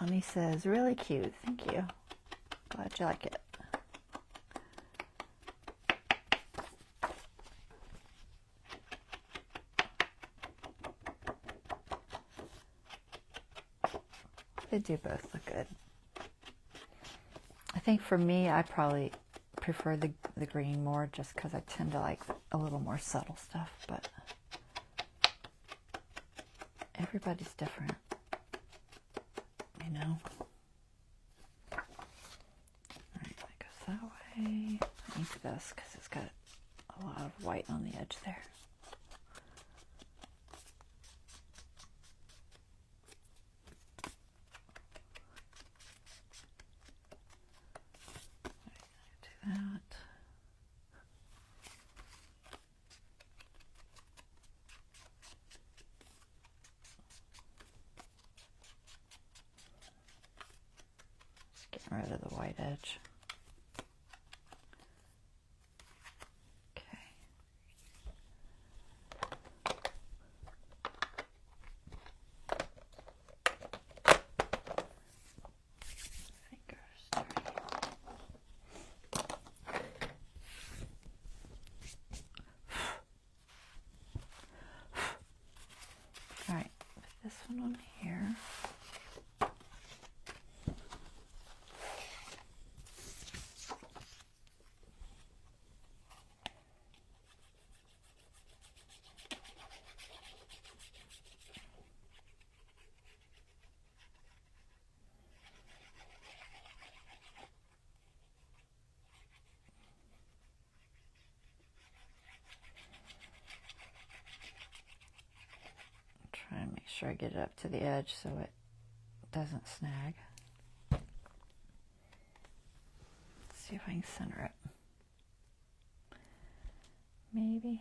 Bonnie says, really cute. Thank you. Glad you like it. They do both look good. I think for me, I probably prefer the green more just because I tend to like a little more subtle stuff, but everybody's different. You know. Alright, that goes that way. I ink this because it's got a lot of white on the edge there. Do that. Rid of the white edge. Okay. Fingers dirty. All right, put this one on here. Try and make sure I get it up to the edge so it doesn't snag. Let's see if I can center it. Maybe.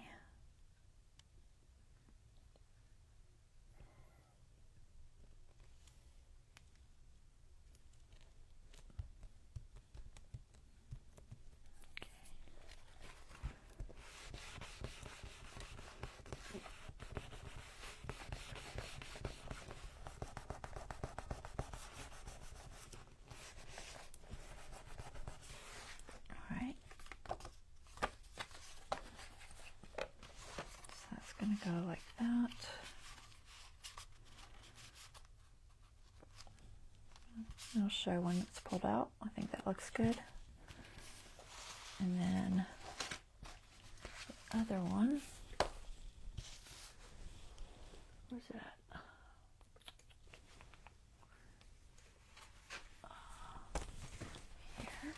Going to go like that. I'll show when it's pulled out. I think that looks good. And then the other one, where's it at? Here.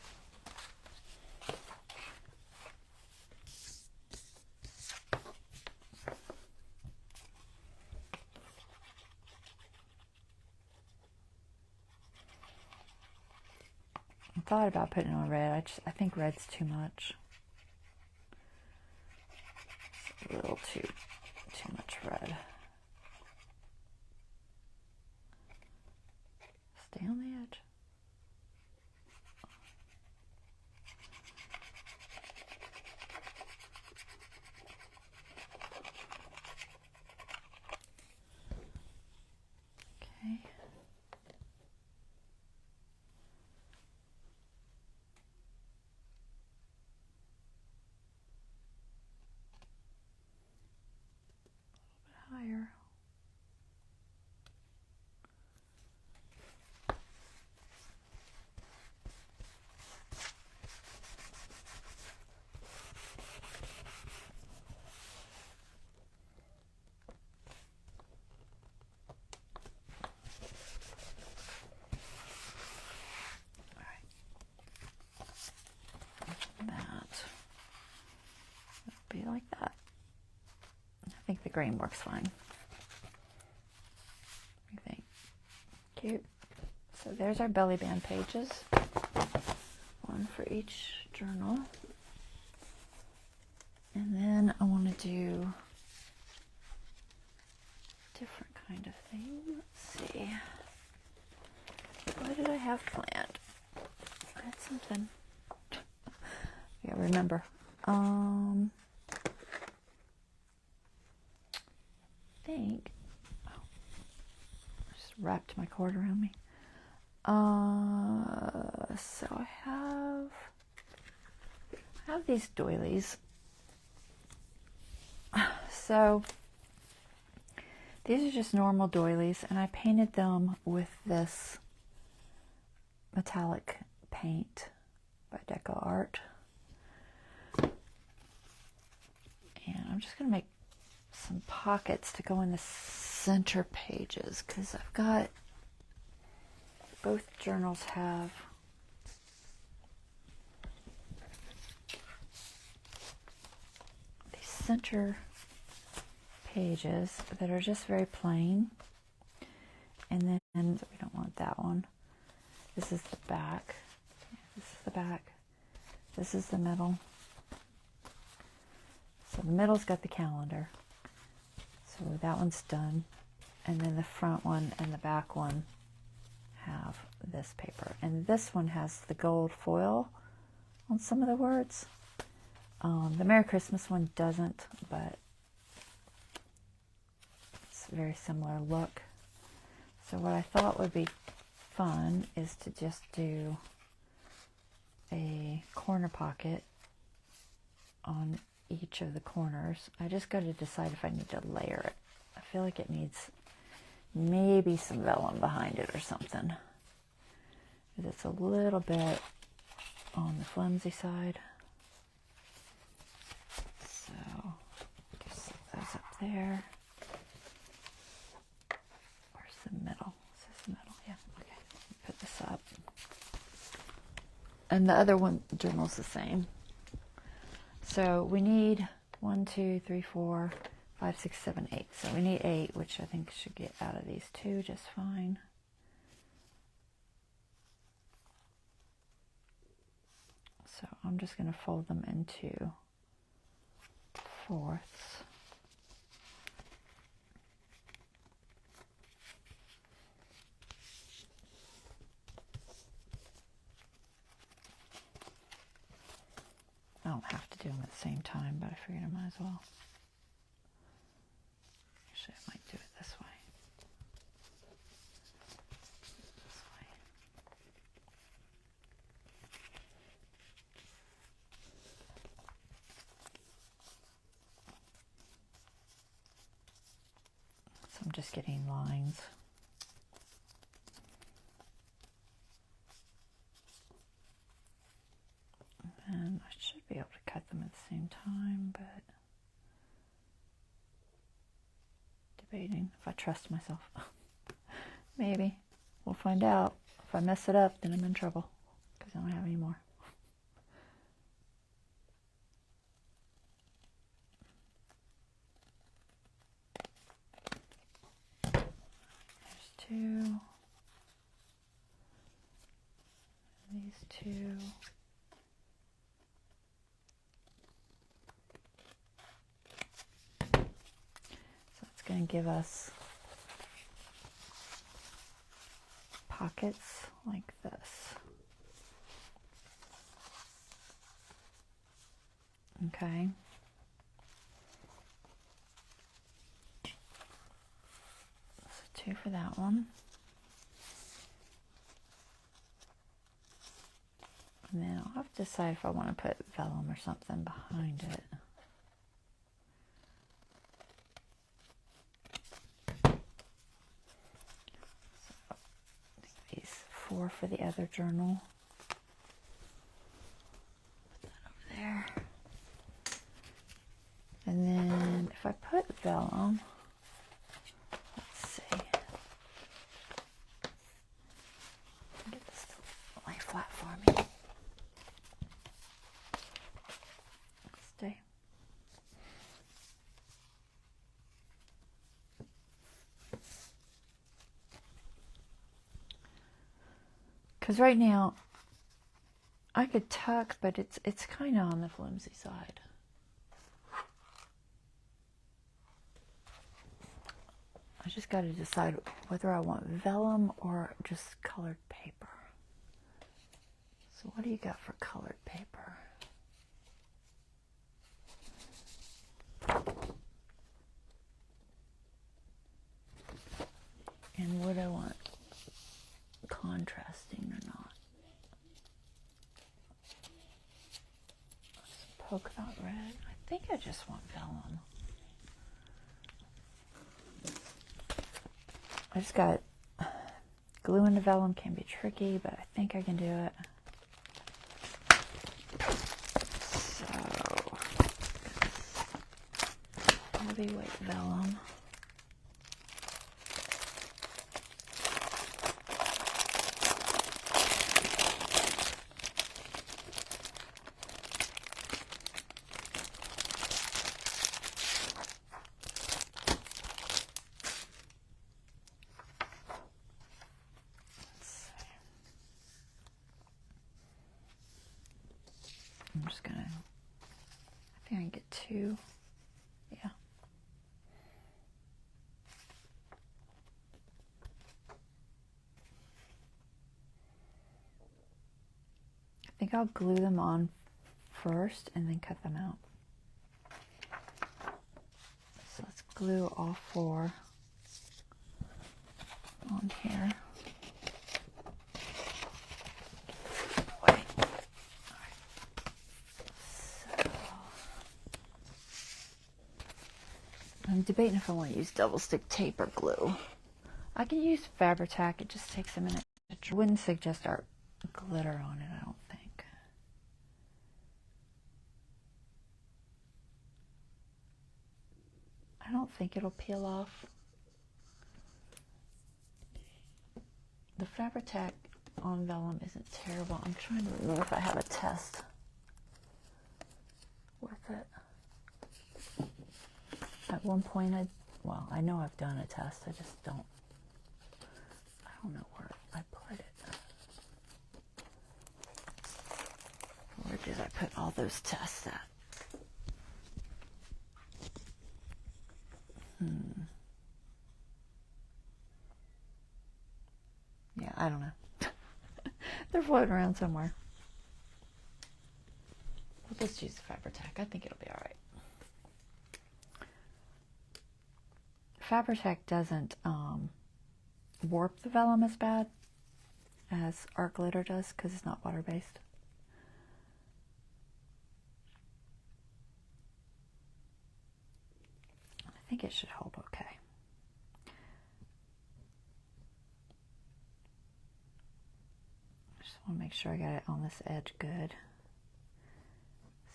I thought about putting it on red. I think red's too much. It's a little too much red. Stay on the edge. green works fine. I think. Cute. So there's our belly band pages. One for each journal. And then I want to do a different kind of thing. Let's see. What did I have planned? I had something. Yeah, remember. I think. Oh, I just wrapped my cord around me. So I have these doilies. So these are just normal doilies, and I painted them with this metallic paint by Deco Art. And I'm just going to make some pockets to go in the center pages, because I've got, both journals have these center pages that are just very plain. And then we don't want that one. This is the back. This is the back. This is the middle. So the middle's got the calendar. So that one's done. And then the front one and the back one have this paper. And this one has the gold foil on some of the words. The Merry Christmas one doesn't, but it's a very similar look. So what I thought would be fun is to just do a corner pocket on each of the corners. I just got to decide if I need to layer it. I feel like it needs maybe some vellum behind it or something. It's a little bit on the flimsy side. So just set those up there. Where's the middle? Is this the middle? Yeah, okay. Put this up. And the other one journal's the same. So we need 1, 2, 3, 4, 5, 6, 7, 8. So we need 8, which I think should get out of these 2 just fine. So I'm just going to fold them into fourths. I don't have to do them at the same time, but I figured I might as well. Actually, I might do it this way. This way. So I'm just getting lines. And I should be able to cut them at the same time, but debating if I trust myself. Maybe. We'll find out. If I mess it up, then I'm in trouble because I don't have any more. There's 2. These 2. Going to give us pockets like this. Okay. So 2 for that one. And then I'll have to decide if I want to put vellum or something behind it. For the other journal. Put that over there. And then if I put vellum, let's see. Get this to lay flat for me. Stay. Because right now, I could tuck, but it's kind of on the flimsy side. I just got to decide whether I want vellum or just colored paper. So what do you got for colored paper? And would I want contrasting or not? Polka dot red. I think I just want vellum. I just got glue into vellum, can be tricky, but I think I can do it. So, heavyweight vellum. I'm just gonna, I think I can get 2, yeah. I think I'll glue them on first and then cut them out. So let's glue all 4 on here. I'm debating if I want to use double stick tape or glue. I can use Fabri-Tac, it just takes a minute. I wouldn't suggest our glitter on it, I don't think. I don't think it'll peel off. The Fabri-Tac on vellum isn't terrible. I'm trying to remember if I have a test with it. At one point, I know I've done a test, I just don't know where I put it. Where did I put all those tests at? Yeah, I don't know. They're floating around somewhere. We'll just use the Fabri-Tac. I think it'll be all right. Fabri-Tac doesn't warp the vellum as bad as art glitter does because it's not water-based. I think it should hold okay. I just want to make sure I got it on this edge good,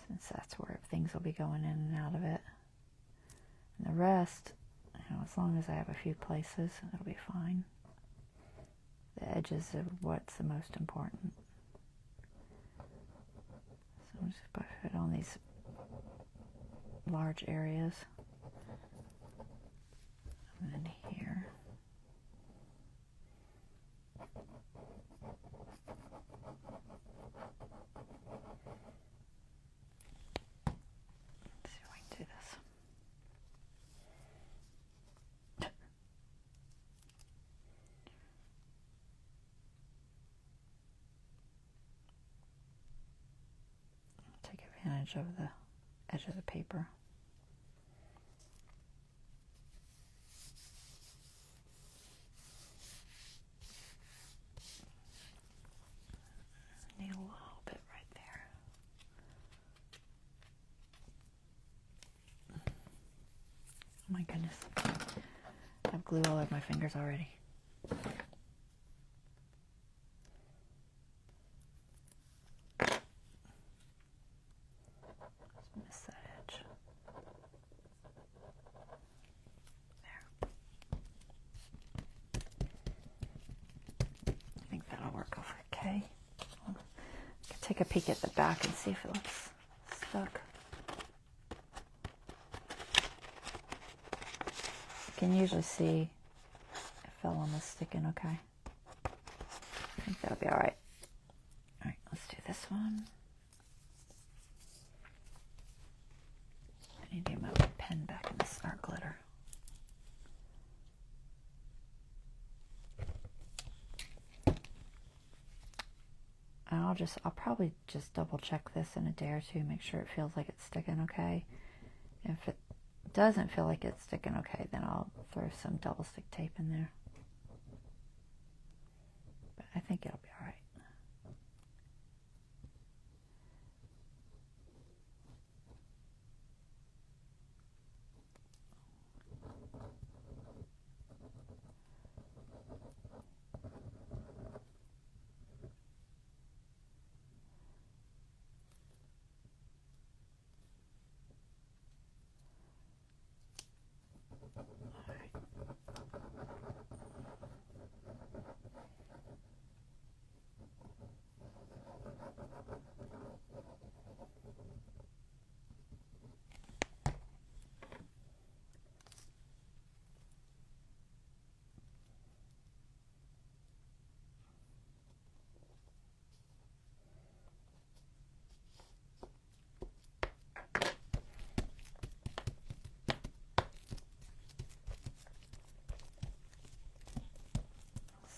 since that's where things will be going in and out of it. And the rest, you know, as long as I have a few places, it'll be fine. The edges are what's the most important. So I'm just going to put it on these large areas. And then here. Let's see if I can do this. Take advantage of the edge of the paper. Need a little bit right there. Oh my goodness. I have glue all over my fingers already. Just miss that edge. There. I think that'll work okay. I'll take a peek at the back and see if it looks stuck. You can usually see if vellum is sticking okay. I think that'll be all right. Let's do this one. I need to get my pen back in this art glitter. And I'll probably just double check this in a day or two, make sure it feels like it's sticking okay. If it doesn't feel like it's sticking okay, then I'll throw some double stick tape in there. But I think it'll be all right.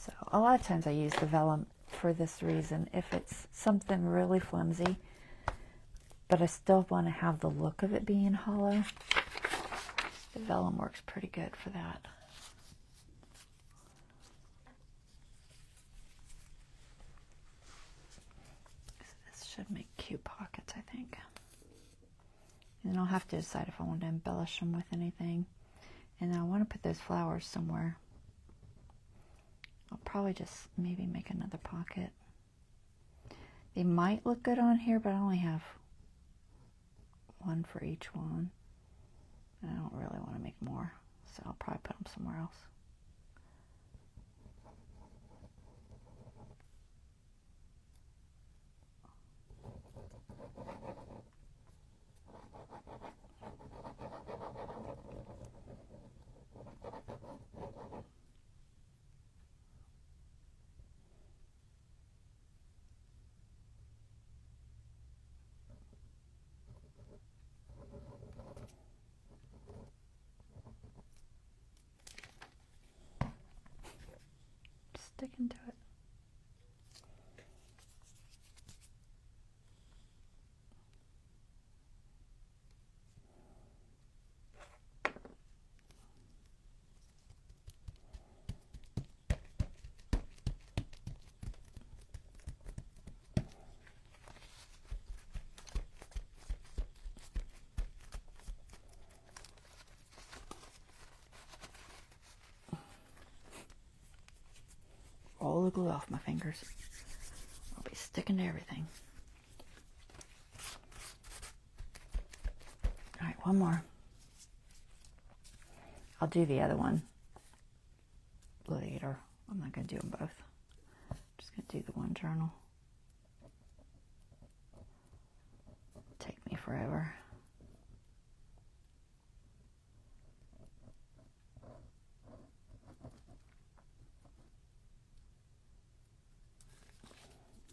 So a lot of times I use the vellum for this reason. If it's something really flimsy, but I still want to have the look of it being hollow, the vellum works pretty good for that. This should make cute pockets, I think. And then I'll have to decide if I want to embellish them with anything. And then I want to put those flowers somewhere. I'll probably just maybe make another pocket. They might look good on here, but I only have one for each one. And I don't really want to make more, so I'll probably put them somewhere else. Stick into it. Roll the glue off my fingers. I'll be sticking to everything. All right, one more. I'll do the other one later. I'm not going to do them both. I'm just going to do the one journal. Take me forever.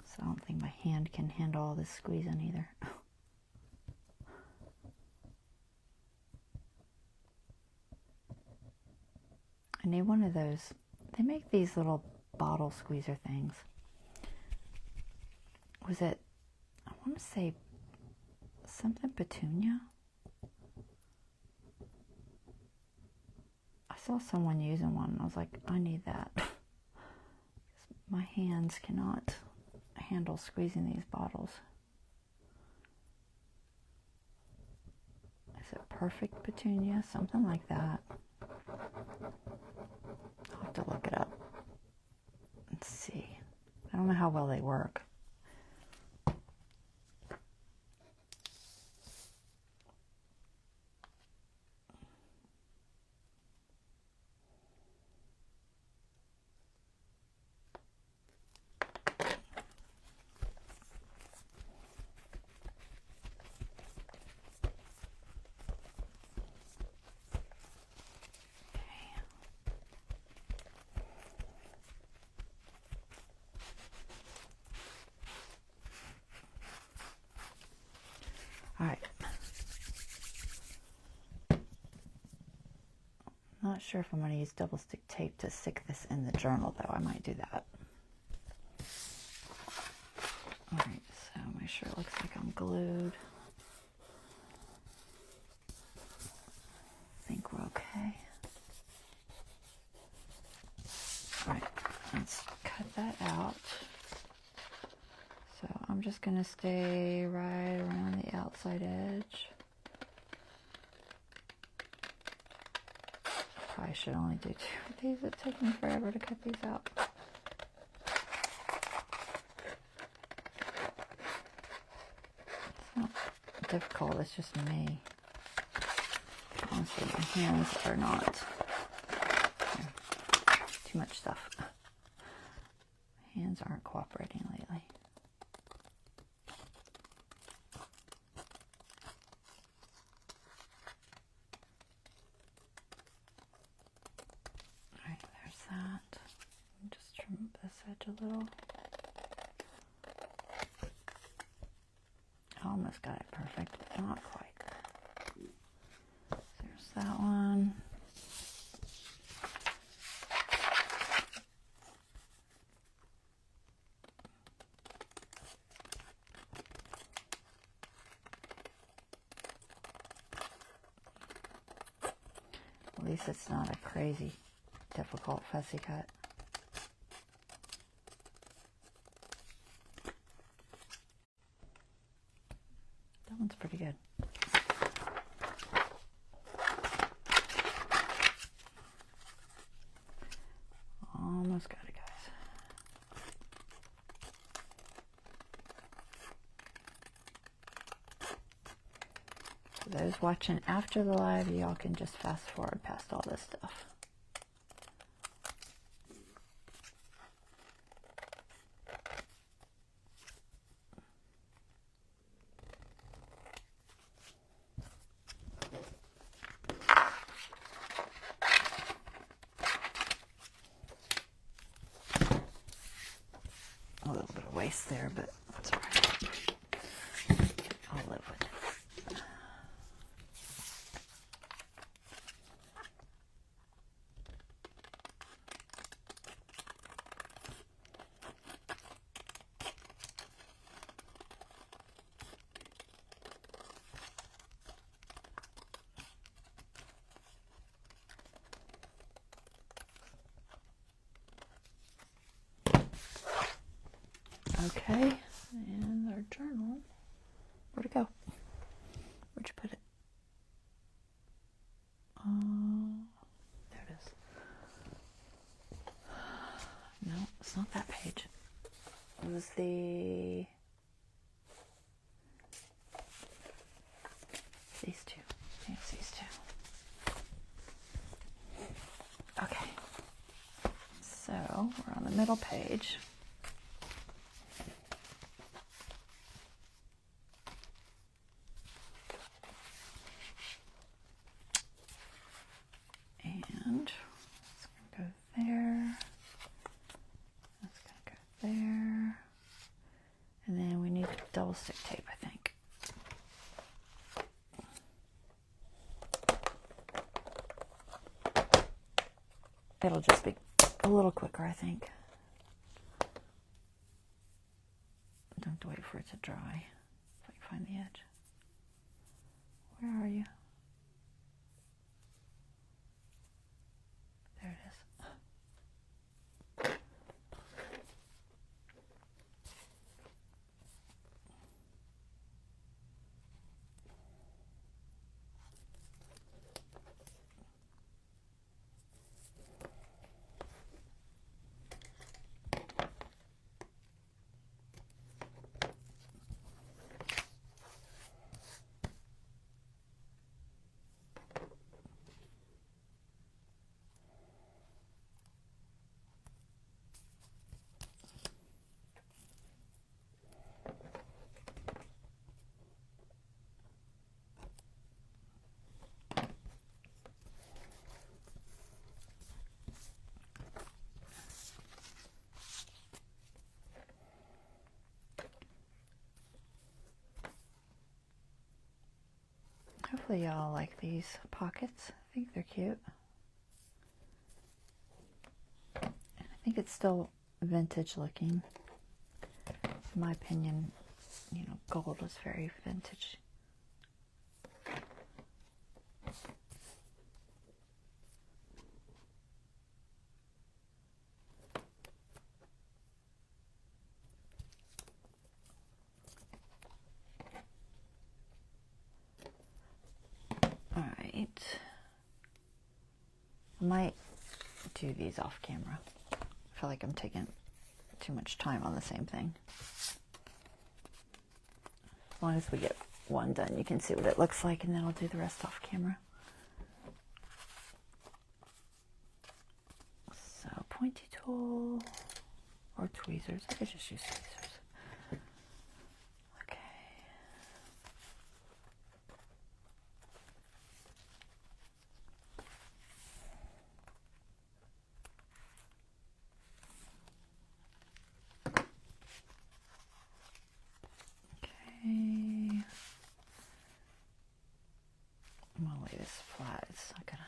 So I don't think my hand can handle all this squeezing either. I need one of those. They make these little bottle squeezer things. Was it, I want to say something petunia? I saw someone using one and I was like, I need that. My hands cannot handle squeezing these bottles. Is it perfect petunia? Something like that. I'll have to look it up and see. I don't know how well they work. not sure if I'm going to use double stick tape to stick this in the journal, though. I might do that. All right, so make sure it looks like I'm glued. I think we're okay. All right, let's cut that out. So I'm just going to stay right around the outside edge. Probably should only do 2 of these. It's taking me forever to cut these out. It's not difficult, it's just me. Honestly, my hands are not. Too much stuff. My hands aren't cooperating lately. Alright, there's that. Just trim this edge a little. I almost got it perfect, but not quite. There's that one. At least it's not a crazy, difficult fussy cut. That one's pretty good. Almost got it, guys. For those watching after the live, y'all can just fast forward past all this stuff. A little bit of waste there, but that's all right. I'll live with it. Okay, and our journal. Where'd it go? Where'd you put it? There it is. No, it's not that page. It was these two. Yes, these two. Okay. So we're on the middle page. And it's going to go there. That's going to go there. And then we need double stick tape, I think. It'll just be a little quicker, I think. Don't have to wait for it to dry. If I can find the edge. Where are you? There it is. Hopefully y'all like these pockets. I think they're cute. think it's still vintage looking. In my opinion, you know, gold was very vintage. All right. I might do these off camera. I feel like I'm taking too much time on the same thing. As long as we get one done, you can see what it looks like, and then I'll do the rest off camera. So pointy tool or tweezers. I could just use tweezers. Okay. Okay. I'm gonna lay this flat. It's not gonna.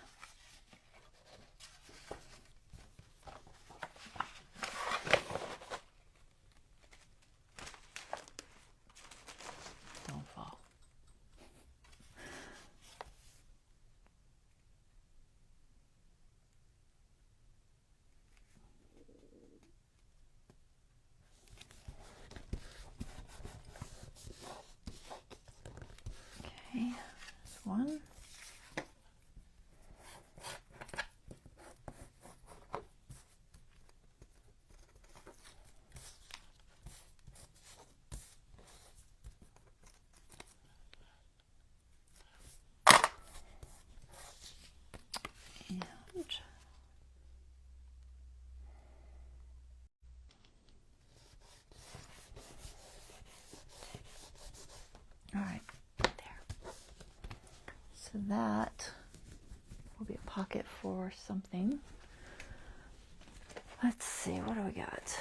Don't fall. Okay, this one. All right, there. So that will be a pocket for something. Let's see, what do we got?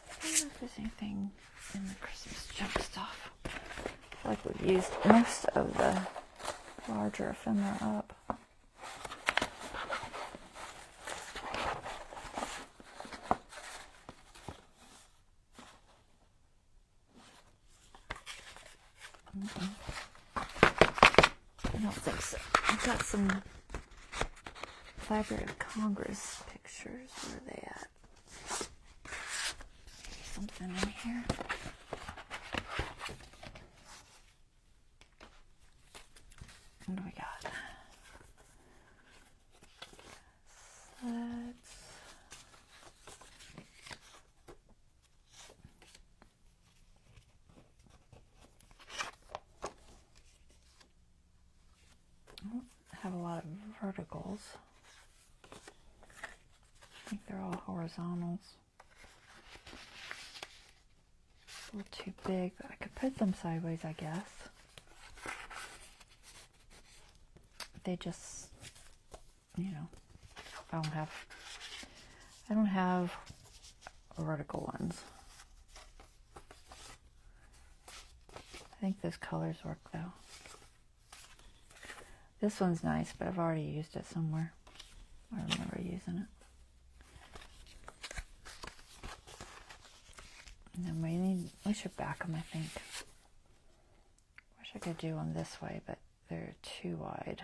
I don't know if there's anything in the Christmas junk stuff. I feel like we've used most of the larger ephemera up. I don't think so. I've got some Library of Congress pictures. Where are they at? Maybe something in here. What do we got? Let's... I don't have a lot of verticals. I think they're all horizontals. A little too big, but I could put them sideways, I guess. They just, you know, I don't have vertical ones. I think those colors work though. This one's nice, but I've already used it somewhere. I remember using it. And then we should back them, I think. Wish I could do them this way, but they're too wide.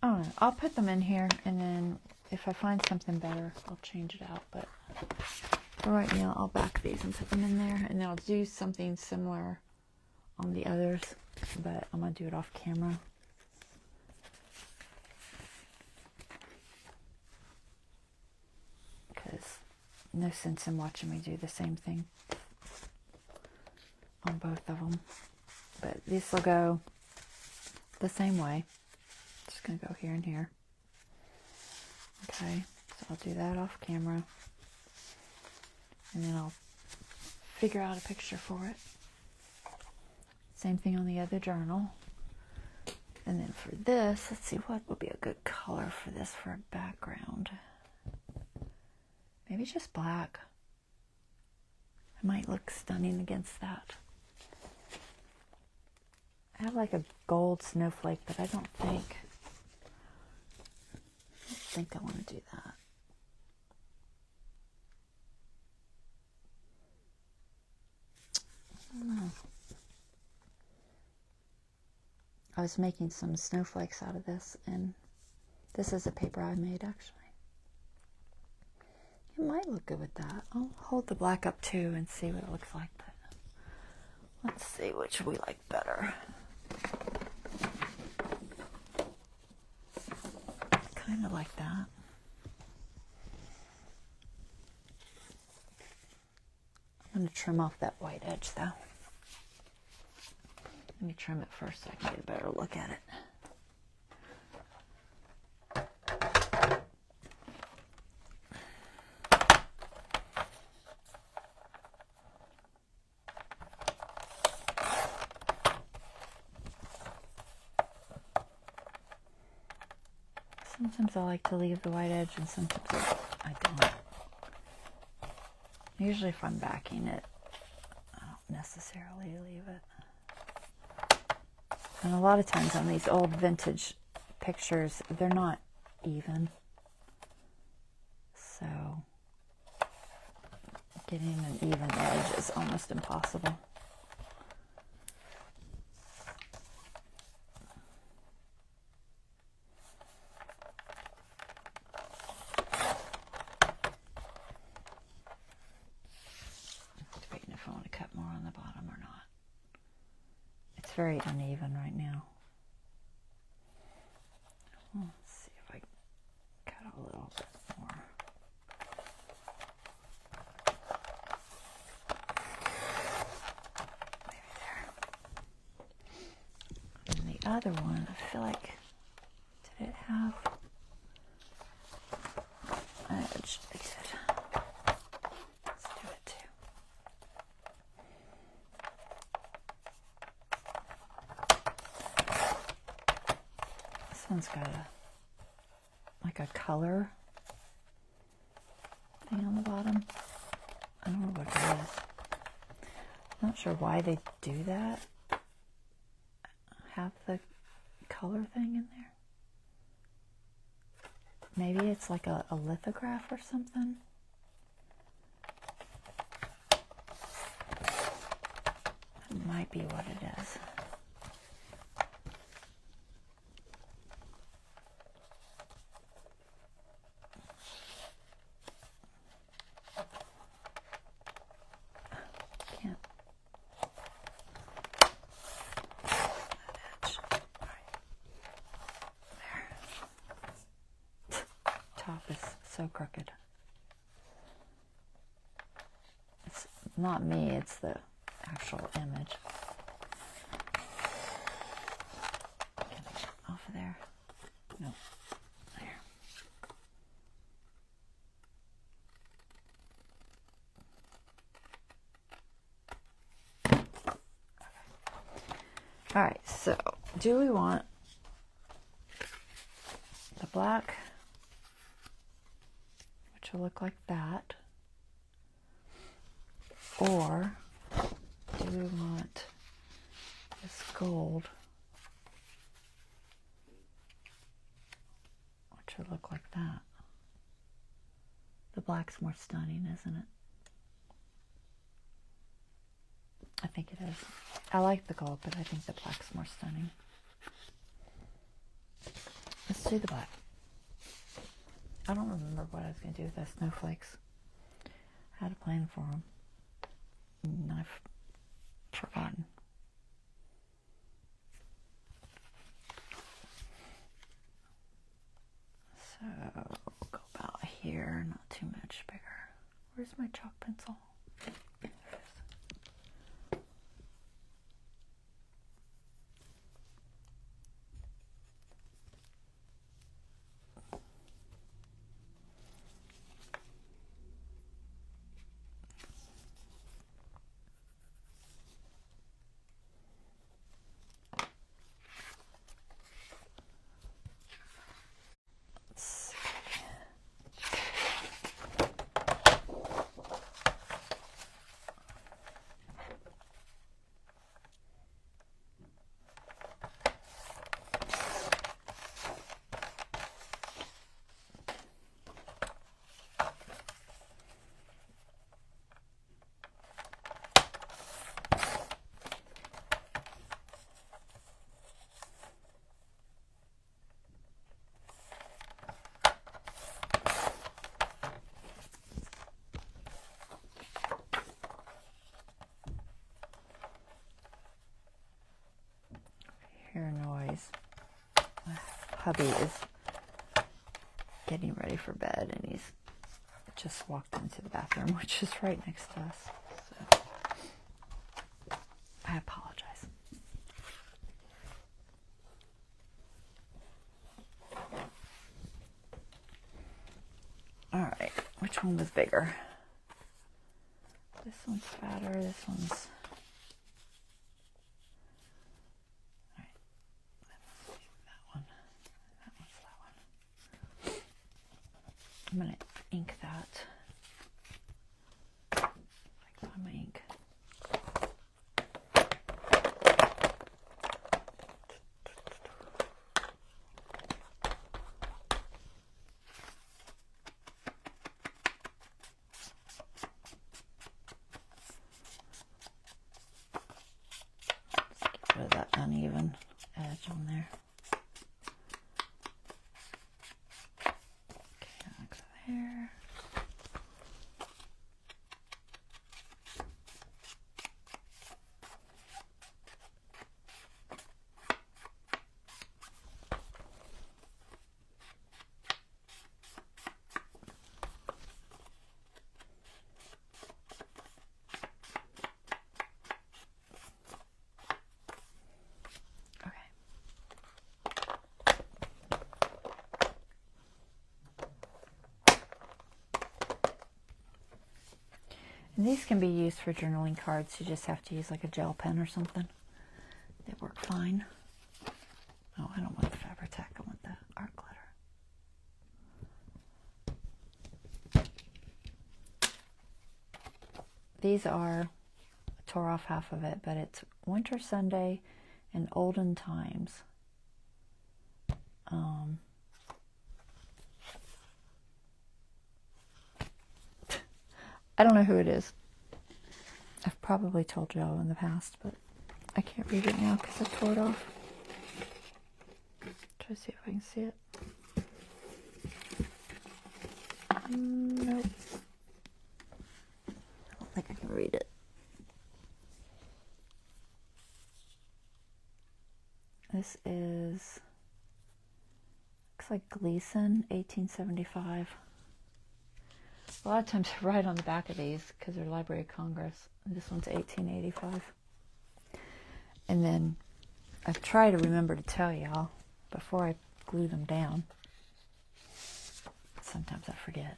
I don't know. I'll put them in here, and then if I find something better, I'll change it out. But for right now, I'll back these and put them in there, and then I'll do something similar on the others, but I'm going to do it off camera. Because no sense in watching me do the same thing on both of them. But these will go the same way. Just going to go here and here. Okay, so I'll do that off camera. And then I'll figure out a picture for it. Same thing on the other journal. And then for this, let's see what would be a good color for this for a background. Maybe just black. It might look stunning against that. I have like a gold snowflake, but I don't think I want to do that. I don't know. I was making some snowflakes out of this, and this is a paper I made, actually. It might look good with that. I'll hold the black up too and see what it looks like, but let's see which we like better. Kind of like that. I'm going to trim off that white edge though. Let me trim it first so I can get a better look at it. Sometimes I like to leave the white edge and sometimes I don't. Usually if I'm backing it, I don't necessarily leave it. And a lot of times on these old vintage pictures, they're not even. So getting an even edge is almost impossible. Very uneven right now. Let's see if I can cut a little bit more. Maybe there. And the other one, I feel like, did it have an edge? It did. Let's do it too. This one's got like a color thing on the bottom. I don't know what it is. I'm not sure why they do that. Have the color thing in there. Maybe it's like a lithograph or something. That might be what it is. So crooked. It's not me, it's the actual image. Can I get off of there? No. There. Okay. Alright, so do we want the black to look like that, or do we want this gold which would look like that? The black's more stunning, isn't it? I think it is. I like the gold, but I think the black's more stunning. Let's do the black. I don't remember what I was going to do with those snowflakes. I had a plan for them. And I've forgotten. So, go about here, not too much bigger. Where's my chalk pencil? There it is. hubby is getting ready for bed, and he's just walked into the bathroom, which is right next to us. So I apologize. All right, which one was bigger? This one's fatter, this one's... All right, that one. That one's that one. I'm going to ink that. I got my ink. Get rid of that uneven edge on there. Okay, I'll go there. And these can be used for journaling cards. You just have to use like a gel pen or something. They work fine. Oh, I don't want the Fabri-Tac. I want the art glitter. These are, I tore off half of it, but it's Winter Sunday and Olden Times. I don't know who it is. I've probably told y'all in the past, but I can't read it now because I tore it off. Try to see if I can see it. Nope. I don't think I can read it. This is, looks like Gleason, 1875. A lot of times I write on the back of these because they're Library of Congress. This one's 1885. And then I try to remember to tell y'all before I glue them down. Sometimes I forget.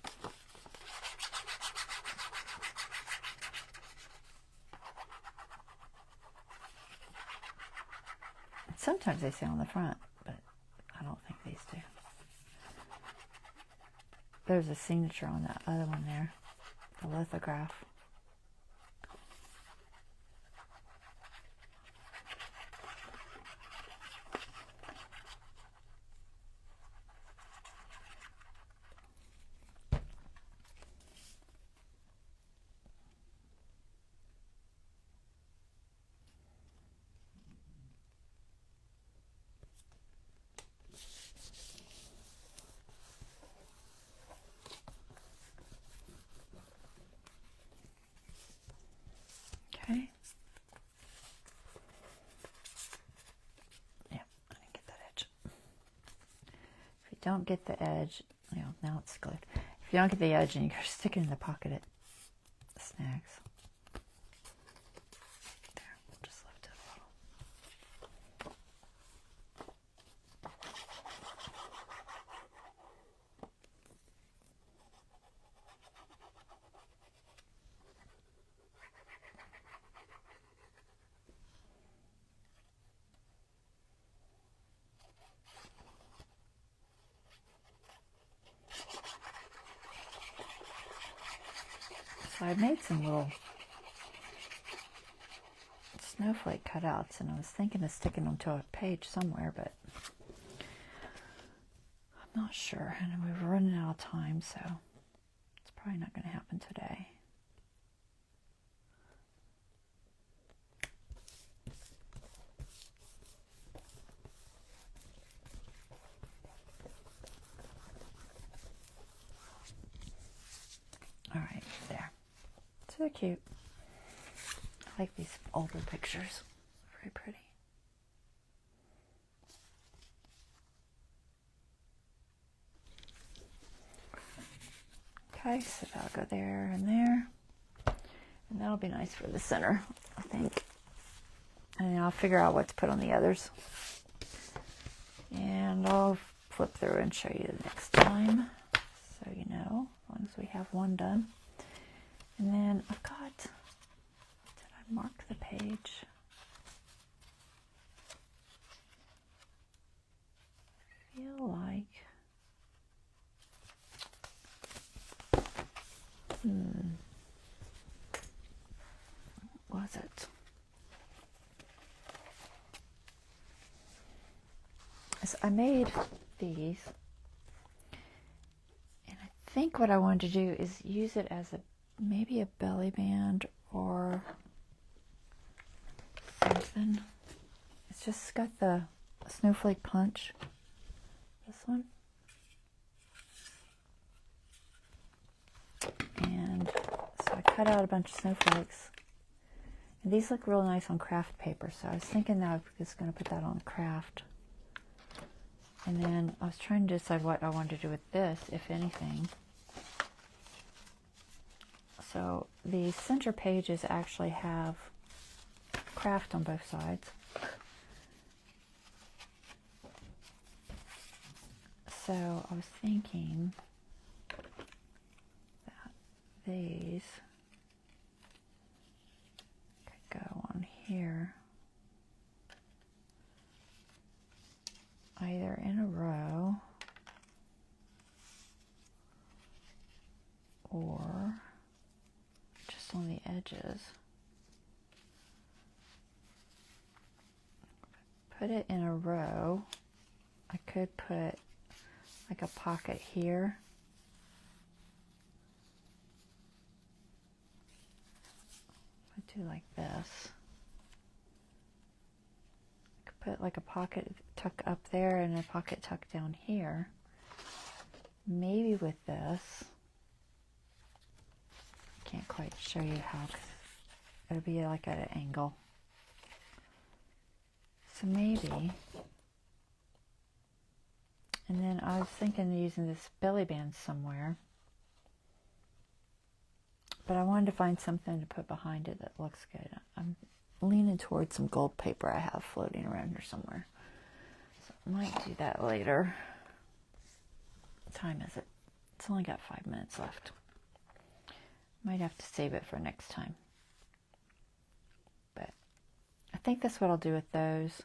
Sometimes they say on the front, but I don't think these do. There's a signature on that other one there, the lithograph. Okay. Yeah, I didn't get that edge. If you don't get the edge, you know, now it's glued. If you don't get the edge and you stick it in the pocket, it snags. There, we'll just lift it a little. So I made some little snowflake cutouts, and I was thinking of sticking them to a page somewhere, but I'm not sure, and we're running out of time, so it's probably not going to happen today. All right, there. So they're cute. I like these older pictures. Very pretty. Okay, so that'll go there and there. And that'll be nice for the center, I think. And then I'll figure out what to put on the others. And I'll flip through and show you the next time, so you know, as long as we have one done. And then I've got, did I mark the page? I feel like, what was it? So I made these, and I think what I wanted to do is use it as maybe a belly band or something. It's just got the snowflake punch. This one. And so I cut out a bunch of snowflakes. And these look real nice on craft paper, so I was thinking that I was just going to put that on craft. And then I was trying to decide what I wanted to do with this, if anything. So the center pages actually have craft on both sides. So I was thinking that these could go on here, either in a row or just on the edges. Put it in a row. I could put like a pocket here. I do like this. I could put like a pocket tuck up there and a pocket tuck down here. Maybe with this. I can't quite show you how, 'cause it'll be like at an angle. So maybe. And then I was thinking of using this belly band somewhere. But I wanted to find something to put behind it that looks good. I'm leaning towards some gold paper I have floating around here somewhere. So I might do that later. What time is it? It's only got 5 minutes left. Might have to save it for next time. But I think that's what I'll do with those.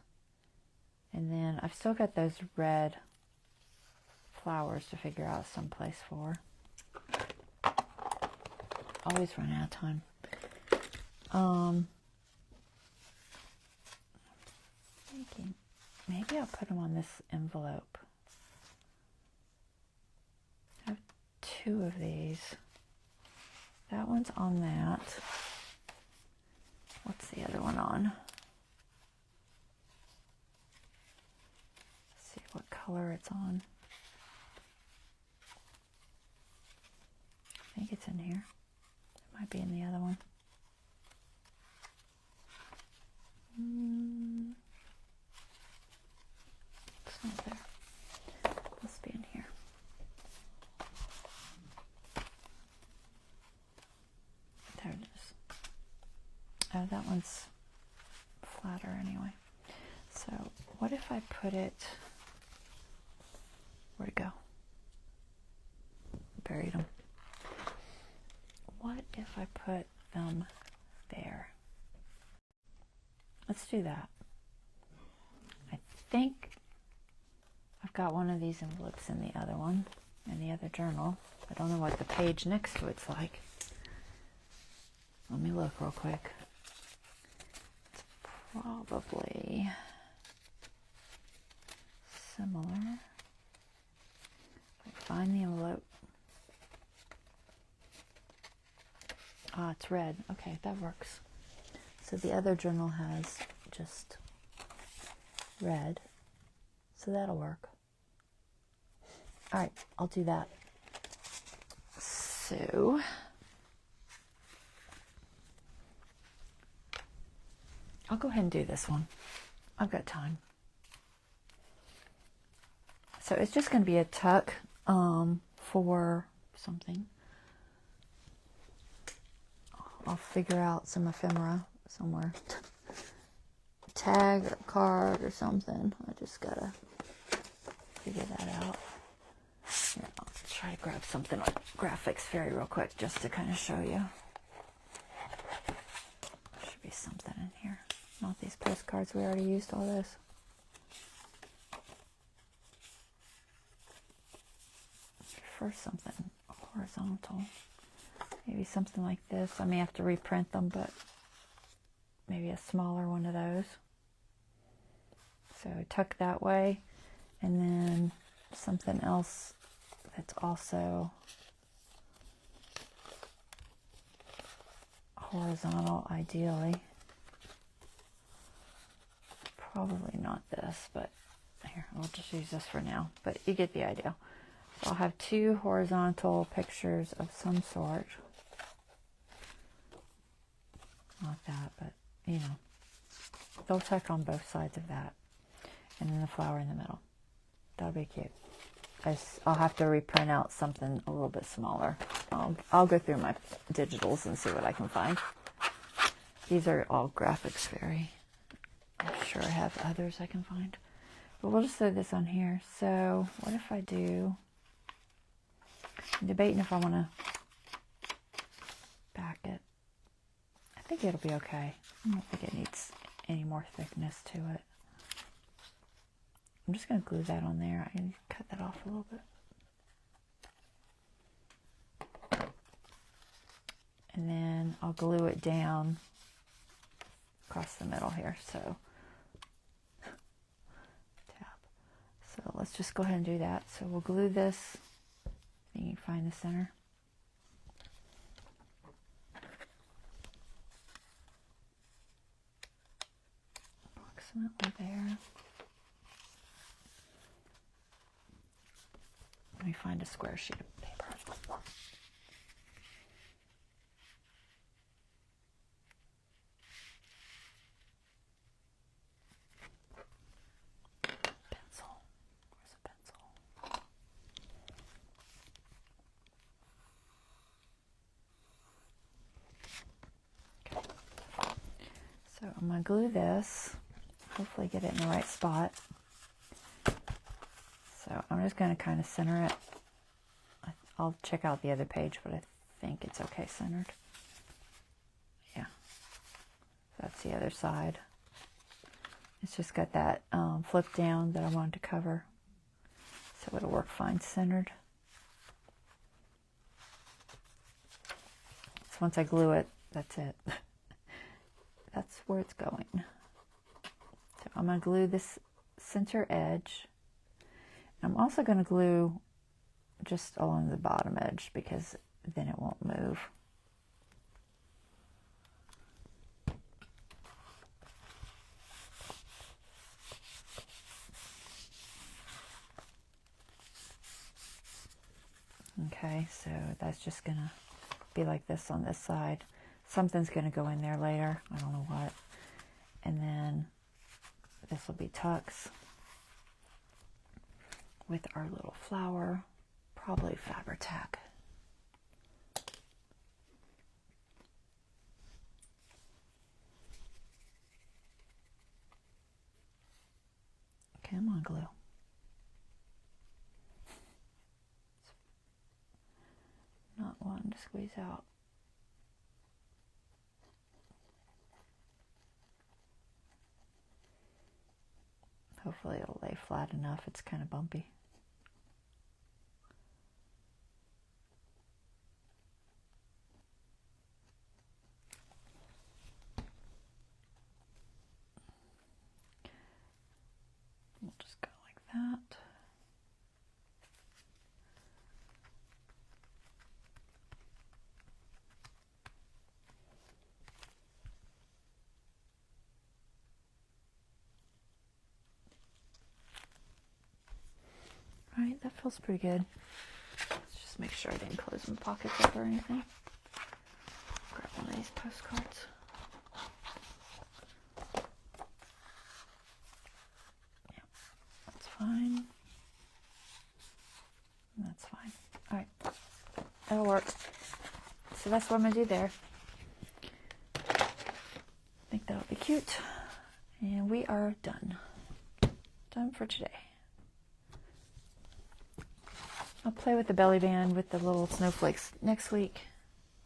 And then I've still got those red flowers to figure out someplace for. Always run out of time. Thinking maybe I'll put them on this envelope. I have 2 of these. That one's on that. What's the other one on? Let's see what color it's on. I think it's in here. It might be in the other one. It's not there. Must be in here. There it is. Oh, that one's flatter anyway. So what if I put it, where'd it go? Buried them. What if I put them there? Let's do that. I think I've got one of these envelopes in the other one, in the other journal. I don't know what the page next to it's like. Let me look real quick. It's probably similar. If I find the envelope. Ah, it's red. Okay, that works. So the other journal has just red. So that'll work. All right, I'll do that. So I'll go ahead and do this one. I've got time. So it's just going to be a tuck for something. I'll figure out some ephemera somewhere. Tag or card or something. I just gotta figure that out. Here, I'll try to grab something like graphics fairy real quick just to kind of show you. There should be something in here. Not these postcards. We already used all this. First, something horizontal. Maybe something like this. I may have to reprint them, but maybe a smaller one of those. So tuck that way, and then something else that's also horizontal, ideally. Probably not this, but here, I'll just use this for now. But you get the idea. So I'll have two horizontal pictures of some sort. Not that, but you know, they'll tuck on both sides of that, and then the flower in the middle. That'll be cute. I'll have to reprint out something a little bit smaller. I'll go through my digitals and see what I can find. These are all graphics fairy. I'm sure I have others I can find, but we'll just throw this on here. So what if I do? I'm debating if I want to back it. I think it'll be okay. I don't think it needs any more thickness to it. I'm just going to glue that on there. I can cut that off a little bit. And then I'll glue it down across the middle here. So, tab. So let's just go ahead and do that. So we'll glue this. You can find the center. Approximately there. Let me find a square sheet of paper. Pencil. Where's a pencil? Okay. So I'm going to glue this. Hopefully get it in the right spot. So I'm just going to kind of center it. I'll check out the other page, but I think it's okay centered. Yeah, that's the other side. It's just got that flip down that I wanted to cover, so it'll work fine centered. So once I glue it, that's it. That's where it's going. So I'm going to glue this center edge. I'm also going to glue just along the bottom edge because then it won't move. Okay, so that's just going to be like this on this side. Something's going to go in there later. I don't know what. And then this will be tucks with our little flower, probably Fabri-Tac. Come on, glue. Not wanting to squeeze out. Hopefully it'll lay flat enough. It's kind of bumpy. We'll just go like that. All right, that feels pretty good. Let's just make sure I didn't close my pockets up or anything. Grab one of these postcards. Yeah, that's fine. That's fine. All right, that'll work. So that's what I'm gonna do there. cute. And we are done. Done for today. I'll play with the belly band with the little snowflakes next week.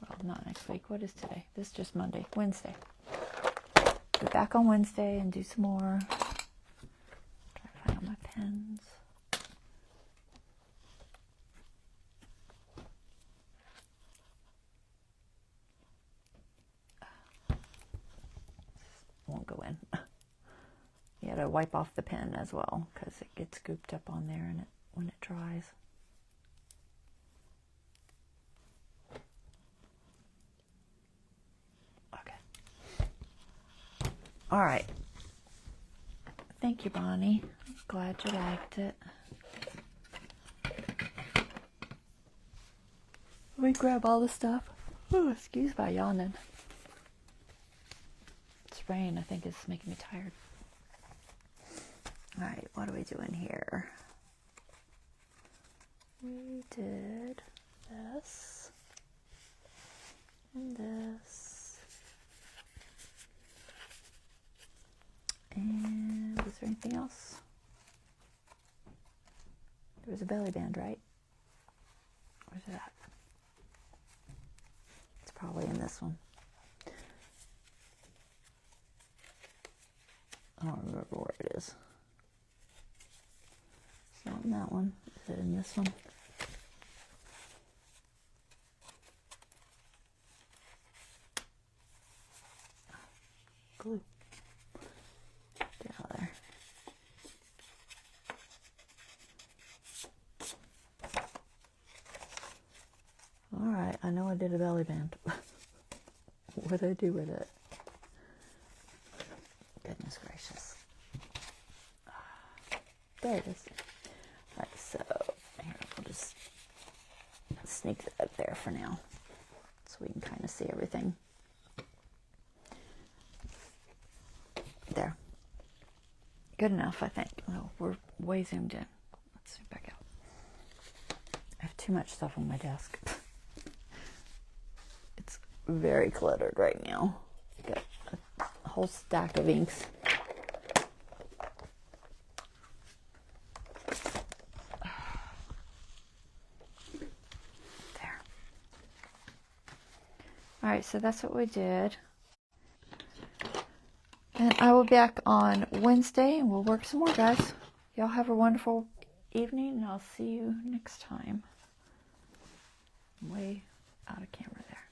Well, not next week. What is today? This is just Monday. Wednesday. Be back on Wednesday and do some more. Try to find all my pens. Won't go in. You gotta wipe off the pen as well because it gets scooped up on there and when it dries. Okay. All right. Thank you, Bonnie. I'm glad you liked it. Let me grab all the stuff. Oh, excuse my yawning. It's rain. I think it's making me tired. All right, what are we doing here? We did this and this. And was there anything else? There was a belly band, right? Where's it at? It's probably in this one. I don't remember where it is. It's not in that one. Is it in this one? Glue. Get out of there. Alright, I know I did a belly band. What did I do with it? Goodness gracious. There it is. Alright, so here we'll just sneak it up there for now so we can kind of see everything. There. Good enough, I think. Oh, we're way zoomed in. Let's zoom back out. I have too much stuff on my desk. It's very cluttered right now. Got a whole stack of inks. There. Alright, so that's what we did. And I will be back on Wednesday and we'll work some more, guys. Y'all have a wonderful evening and I'll see you next time. I'm way out of camera there.